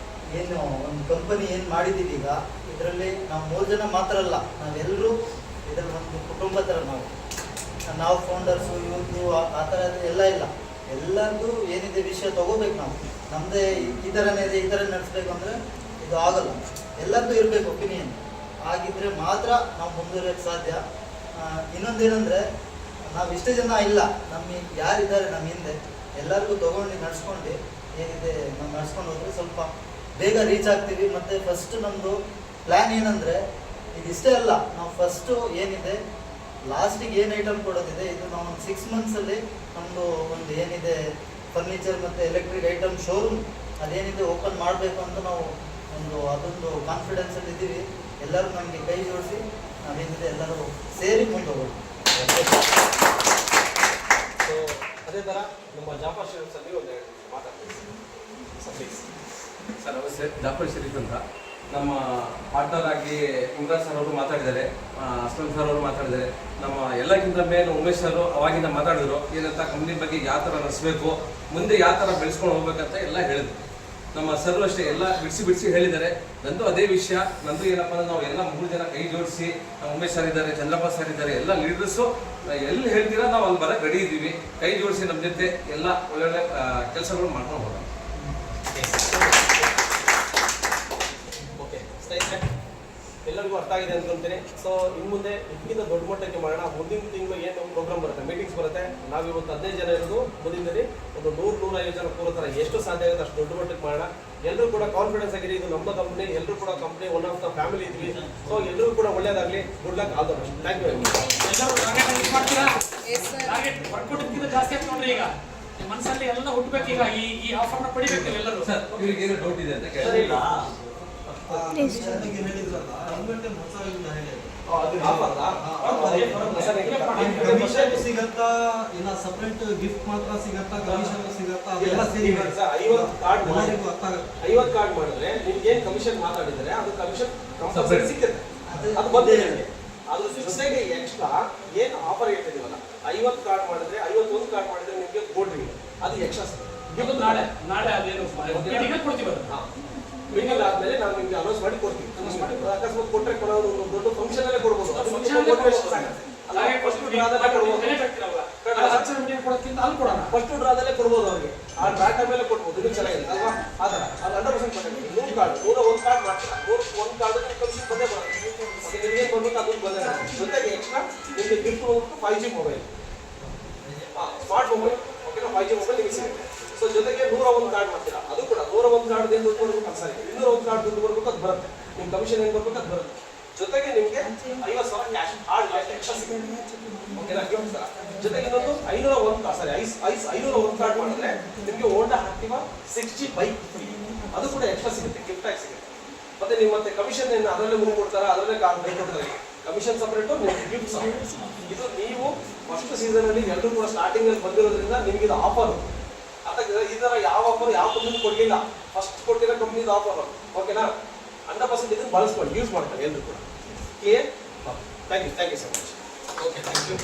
ಒಂದು ಕಂಪನಿ ಏನು ಮಾಡಿದ್ದೀವಿ, ಈಗ ಇದರಲ್ಲಿ ನಾವು 3 ಜನ ಮಾತ್ರ ಅಲ್ಲ, ನಾವೆಲ್ಲರೂ ಇದರಲ್ಲಿ ಒಂದು ಕುಟುಂಬ ಥರ. ನಾವು ಫೌಂಡರ್ಸು, ಇವ್ರದ್ದು ಆ ಥರ ಎಲ್ಲ ಇಲ್ಲ. ಎಲ್ಲರದ್ದು ಏನಿದೆ ವಿಷಯ ತೊಗೋಬೇಕು. ನಾವು ನಮ್ಮದೇ ಈ ಥರನೇ ಇದೆ, ಈ ಥರ ನಡೆಸ್ಬೇಕು ಅಂದರೆ ಇದು ಆಗಲ್ಲ. ಎಲ್ಲರದ್ದು ಇರಬೇಕು ಒಪಿನಿಯನ್. ಆಗಿದ್ದರೆ ಮಾತ್ರ ನಾವು ಮುಂದುವರಿಯೋಕ್ಕೆ ಸಾಧ್ಯ. ಇನ್ನೊಂದೇನೆಂದರೆ, ನಾವು ಇಷ್ಟೇ ಜನ ಇಲ್ಲ, ನಮಗೆ ಯಾರಿದ್ದಾರೆ ನಮ್ಮ ಹಿಂದೆ ಎಲ್ಲರಿಗೂ ತೊಗೊಂಡು ನಡ್ಸ್ಕೊಂಡು ಏನಿದೆ ನಾವು ನಡ್ಸ್ಕೊಂಡು ಹೋದರೆ ಸ್ವಲ್ಪ ಬೇಗ ರೀಚ್ ಆಗ್ತೀವಿ. ಮತ್ತು ಫಸ್ಟ್ ನಮ್ಮದು ಪ್ಲ್ಯಾನ್ ಏನಂದರೆ, ಇದಿಷ್ಟೇ ಅಲ್ಲ, ನಾವು ಫಸ್ಟು ಏನಿದೆ ಲಾಸ್ಟಿಗೆ ಏನು ಐಟಮ್ ಕೊಡೋದಿದೆ, ಇದು ನಾವು ಒಂದು 6 ಮಂತ್ಸಲ್ಲಿ ನಮ್ಮದು ಒಂದು ಏನಿದೆ ಫರ್ನಿಚರ್ ಮತ್ತು ಎಲೆಕ್ಟ್ರಿಕ್ ಐಟಮ್ ಶೋರೂಮ್ ಅದೇನಿದೆ ಓಪನ್ ಮಾಡಬೇಕು ಅಂತ ನಾವು ಅದೊಂದು ಕಾನ್ಫಿಡೆನ್ಸಲ್ಲಿ ಇದ್ದೀವಿ. ಎಲ್ಲರೂ ನಮಗೆ ಕೈ ಜೋಡಿಸಿ ನಾವೇನಿದೆ ಎಲ್ಲರೂ ಸೇರಿ ಮುಂದೆ ಹೋಗೋಣ. ಸೊ ಅದೇ ಥರ ನಮ್ಮ ಜಾಫರ್ ಶರೀಫ್ ಸರ್ ನೀವು ಒಂದು ಮಾತಾಡ್ತೀವಿ ಸರ್ ಪ್ಲೀಸ್. ಸರ್ ನಮಸ್ತೆ, ಜಾಫರ್ ಶರೀಫ್ ಅಂತ. ನಮ್ಮ ಪಾರ್ಟ್ನರ್ ಆಗಿ ಇಮ್ರಾನ್ ಸರ್ ಅವರು ಮಾತಾಡಿದ್ದಾರೆ, ಅಸ್ಲಂ ಸರ್ ಅವರು ಮಾತಾಡಿದ್ದಾರೆ. ನಮ್ಮ ಎಲ್ಲಕ್ಕಿಂತ ಮೇಲು ಉಮೇಶ್ ಸರ್ ಅವಾಗಿಂದ ಮಾತಾಡಿದ್ರು, ಏನಂತ ಕಂಪ್ನಿ ಬಗ್ಗೆ ಯಾವ ಥರ ನಡೆಸಬೇಕು, ಮುಂದೆ ಯಾವ ಥರ ಬೆಳೆಸ್ಕೊಂಡು ಹೋಗ್ಬೇಕಂತ ಎಲ್ಲ ಹೇಳಿದ್ರು. ನಮ್ಮ ಸರ್ ಅಷ್ಟೇ ಎಲ್ಲ ಬಿಡಿಸಿ ಹೇಳಿದ್ದಾರೆ. ನಂದು ಅದೇ ವಿಷಯ. ನಂದು ಏನಪ್ಪ ಅಂದ್ರೆ ನಾವು ಎಲ್ಲ 3 ಜನ ಕೈ ಜೋಡಿಸಿ, ಉಮೇಶ್ ಸರ್ ಇದ್ದಾರೆ, ಚಂದ್ರಪ್ಪ ಸರ್ ಇದ್ದಾರೆ, ಎಲ್ಲ ಲೀಡರ್ಸು ಎಲ್ಲಿ ಹೇಳ್ತೀರಾ ನಾವು ಅಲ್ಲಿ ಬರೋಕ್ಕೆ ರೆಡಿ ಇದ್ದೀವಿ. ಕೈ ಜೋಡಿಸಿ ನಮ್ಮ ಜೊತೆ ಎಲ್ಲ ಒಳ್ಳೊಳ್ಳೆ ಕೆಲಸಗಳು ಮಾಡ್ಕೊಂಡು ಹೋಗೋಣ. ಓಕೆ ಸ್ನೇಹಿತರೆ, ಎಲ್ಲರಿಗೂ ಅರ್ಥ ಆಗಿದೆ ಅನ್ಕೊಂತೀನಿ. ಸೊ ಇನ್ನು ಮುಂದೆ ಇದಕ್ಕಿಂತ ದೊಡ್ಡ ಮಟ್ಟಕ್ಕೆ ಮಾಡೋಣ. ಮುಂದಿನ ತಿಂಗಳು ಏನು ಪ್ರೋಗ್ರಾಮ್ ಬರುತ್ತೆ, ಮೀಟಿಂಗ್ಸ್ ಬರುತ್ತೆ. ನಾವಿವತ್ತು 15 ಜನ ಇರೋದು, ಮುಂದಿನ ಒಂದು 100-150 ಜನ ಕೂರೋ ಥರ ಎಷ್ಟು ಸಾಧ್ಯ ಆಗುತ್ತೆ ಅಷ್ಟು ದೊಡ್ಡ ಮಟ್ಟಕ್ಕೆ ಮಾಡೋಣ. ಎಲ್ಲರೂ ಕೂಡ ಕಾನ್ಫಿಡೆನ್ಸ್ ಆಗಿರಿ, ಇದು ನಮ್ಮ ಕಂಪ್ನಿ, ಎಲ್ಲರೂ ಕೂಡ company one of the family ಇದ್ವಿ. ಸೊ ಎಲ್ಲರೂ ಕೂಡ ಒಳ್ಳೇದಾಗಲಿ. Good luck, all the best. Thank you very much. ಎಲ್ಲರೂ ಟಾರ್ಗೆಟ್ ಮಿಸ್ ಮಾಡ್ತೀರಾ? ಟಾರ್ಗೆಟ್ ವರ್ಕೌಟ್ ಜಾಸ್ತಿ ಆಗ್ತದೆ ನೋಡ್ರಿ. ಈಗ ನಿಮ್ಮ ಮನಸ್ಸಲ್ಲಿ ಎಲ್ಲ ಹುಟ್ಟಬೇಕು. ಈಗ ಈ ಆಫರ್ನ ಪಡಿಬೇಕು ನೀವೆಲ್ಲರೂ. ಸರ್ ಇವ್ರಿಗೆ ಏನೋ ಡೌಟ್ ಇದೆ ಅಂತ ಸರ್ ಕೇಳಿ. ಇಲ್ಲ ನನಗೆ ಹೇಳಿದ್ರಲ್ಲ, ಹಂಗಂటే ಹೊಸ ಹೇಳಿದ್ರು. ಕಮಿಷನ್ ಸಿಗತ್ತಾ ಇಲ್ಲ ಸಪರೇಟ್ ಗಿಫ್ಟ್ ಮಾತ್ರ ಸಿಗತ್ತಾ, ಕಮಿಷನ್ ಸಿಗತ್ತಾ, ಅದೆಲ್ಲ ಸೇರಿ 50 ಕಾರ್ಡ್ ಎಲ್ಲರಿಗೂ ಅರ್ಥ ಆಗುತ್ತೆ. 50 ಕಾರ್ಡ್ ಮಾಡಿದ್ರೆ ನಿಮ್ಗೆ ಏನು ಕಮಿಷನ್ ಮಾತಾಡಿದರೆ ಅದು ಕಮಿಷನ್ ಕಂಪಲ್ಸರಿ ಸಿಗುತ್ತೆ. ಅದು ಬಂದೇ ನಿಮಗೆ. ಅದ್ರ ಜೊತೆಗೆ ಎಕ್ಸ್ಟ್ರಾ ಏನು ಆಫರ್ ಹೇಳ್ತಿದೀವಲ್ಲ, 50 ಕಾರ್ಡ್ ಮಾಡಿದ್ರೆ 51 ಕಾರ್ಡ್ ಮಾಡಿದ್ರೆ ನಿಮಗೆ ಗೋಲ್ಡ್ ರಿಂಗ್ ಅದು ಎಕ್ಸ್ಟ್ರಾ ಇವತ್ತು ನಾಳೆ ಅದೇನು ಮೀಟಿಂಗ್ ಕೊಡ್ತೀವಿ. ಮೀಟಿಂಗ್ ಆದ್ಮೇಲೆ ನಾವು ನಿಮ್ಗೆ ಅನೌನ್ಸ್ ಮಾಡಿ ಕೊಡ್ತೀವಿ. ಅಕಸ್ಮಾತ್ ಕೊಟ್ಟರೆ ಕೊಡೋದು ಒಂದು ದೊಡ್ಡ ಫಂಕ್ಷನ್ ಅಲ್ಲೇ ಕೊಡ್ಬೋದು. ಅದು ಫಸ್ಟ್ ಡ್ರಾದಲ್ಲೇ ಕೊಡ್ಬೋದು ಅವ್ರಿಗೆ. ಆ ಡ್ರಾಟ ಮೇಲೆ ಕೊಡ್ಬೋದು. ಇನ್ನೂ ಚೆನ್ನಾಗಿದೆ ಅಲ್ವಾ? ಆ ಥರ ಅದು 100% ಕೊಟ್ಟಿದ್ದೀವಿ. 100 ಕಾರ್ಡ್ 101 ಕಾರ್ಡ್ ಮಾಡ್ತೀರಾ, 101 ಕಾರ್ಡ್ ಕಮಿಷನ್ ಬಂದೇ ಬರುತ್ತೆ. ಅದು ನಿಮ್ಗೆ ಬಂದ್ಬಿಟ್ಟು ಅದನ್ನು ಬಂದೇ ಬರುತ್ತೆ. ಜೊತೆಗೆ ಎಕ್ಸ್ಟ್ರಾ ನಿಮಗೆ ಗಿಫ್ಟ್ ಬಂದ್ಬಿಟ್ಟು 5G ಮೊಬೈಲ್, ಸ್ಮಾರ್ಟ್ ಮೊಬೈಲ್. ಓಕೆನಾ? 5G ಮೊಬೈಲ್ ನಿಮಗೆ ಸಿಗುತ್ತೆ. ಸೊ ಜೊತೆಗೆ 101 ಕಾರ್ಡ್ ಮಾಡ್ತೀರಾ, ಅದು ಕೂಡ 101 ಕಾರ್ಡ್ ದುಡ್ಡು ಬರ್ಬೇಕು. ಸಾರಿ, 201 ಕಾರ್ಡ್ ದುಡ್ಡು ಬರ್ಬೇಕು, ಅದು ಬರುತ್ತೆ. ನಿಮ್ಮ ಕಮಿಷನ್ ಏನು ಬರ್ಬೇಕು ಅದು ಬರುತ್ತೆ. ಜೊತೆಗೆ ನಿಮಗೆ 50,000 ಕ್ಯಾಶ್ ಹಾರ್ಡ್ ಕ್ಯಾಶ್ ಎಕ್ಸ್ಟ್ರಾ ಸಿಗುತ್ತೆ. ಓಕೆನಾ? ಜೊತೆಗೆ ಇನ್ನೊಂದು 501 ಕಾರ್ಡ್ ಮಾಡಿದ್ರೆ ನಿಮಗೆ ಹೋಂಡಾ ಆಕ್ಟಿವಾ 6G ಬೈಕ್ ಫ್ರೀ, ಅದು ಕೂಡ ಎಕ್ಸ್ಟ್ರಾ ಸಿಗುತ್ತೆ, ಗಿಫ್ಟ್ ಆಗಿ ಸಿಗುತ್ತೆ. ಮತ್ತೆ ನಿಮ್ಮ ಮತ್ತೆ ಕಮಿಷನ್ ಏನು ಅದರಲ್ಲೇ ಮುಂದೆ ಕೊಡ್ತಾರೆ, ಅದರಲ್ಲೇ ಬೈಕ್ ಕೊಡ್ತಾರೆ. ಕಮಿಷನ್ ಸಪ್ರೇಟು, ನಿಮಗೆ ಗಿಫ್ಟ್ ಸಪ್ರೇಟ್. ಇದು ನೀವು ಫಸ್ಟ್ ಸೀಸನಲ್ಲಿ ಎಲ್ಲರೂ ಕೂಡ ಸ್ಟಾರ್ಟಿಂಗ್ ಅಲ್ಲಿ ಬಂದಿರೋದ್ರಿಂದ ನಿಮಗೆ ಇದು ಆಫರ್. ಈ ಥರ ಯಾವ ಆಫರ್ ಯಾವ ಕಂಪ್ನಿ ಕೊಡಲಿಲ್ಲ. ಫಸ್ಟ್ ಕೊಟ್ಟಿರೋ ಕಂಪ್ನಿದು ಆಫರ್. ಓಕೆನಾ? 100% ಇದನ್ನು ಬಳಸ್ಕೊಂಡು ಯೂಸ್ ಮಾಡ್ತಾರೆ ಎಲ್ಲರೂ ಕೂಡ. Clear? Thank you so much. Okay, thank you.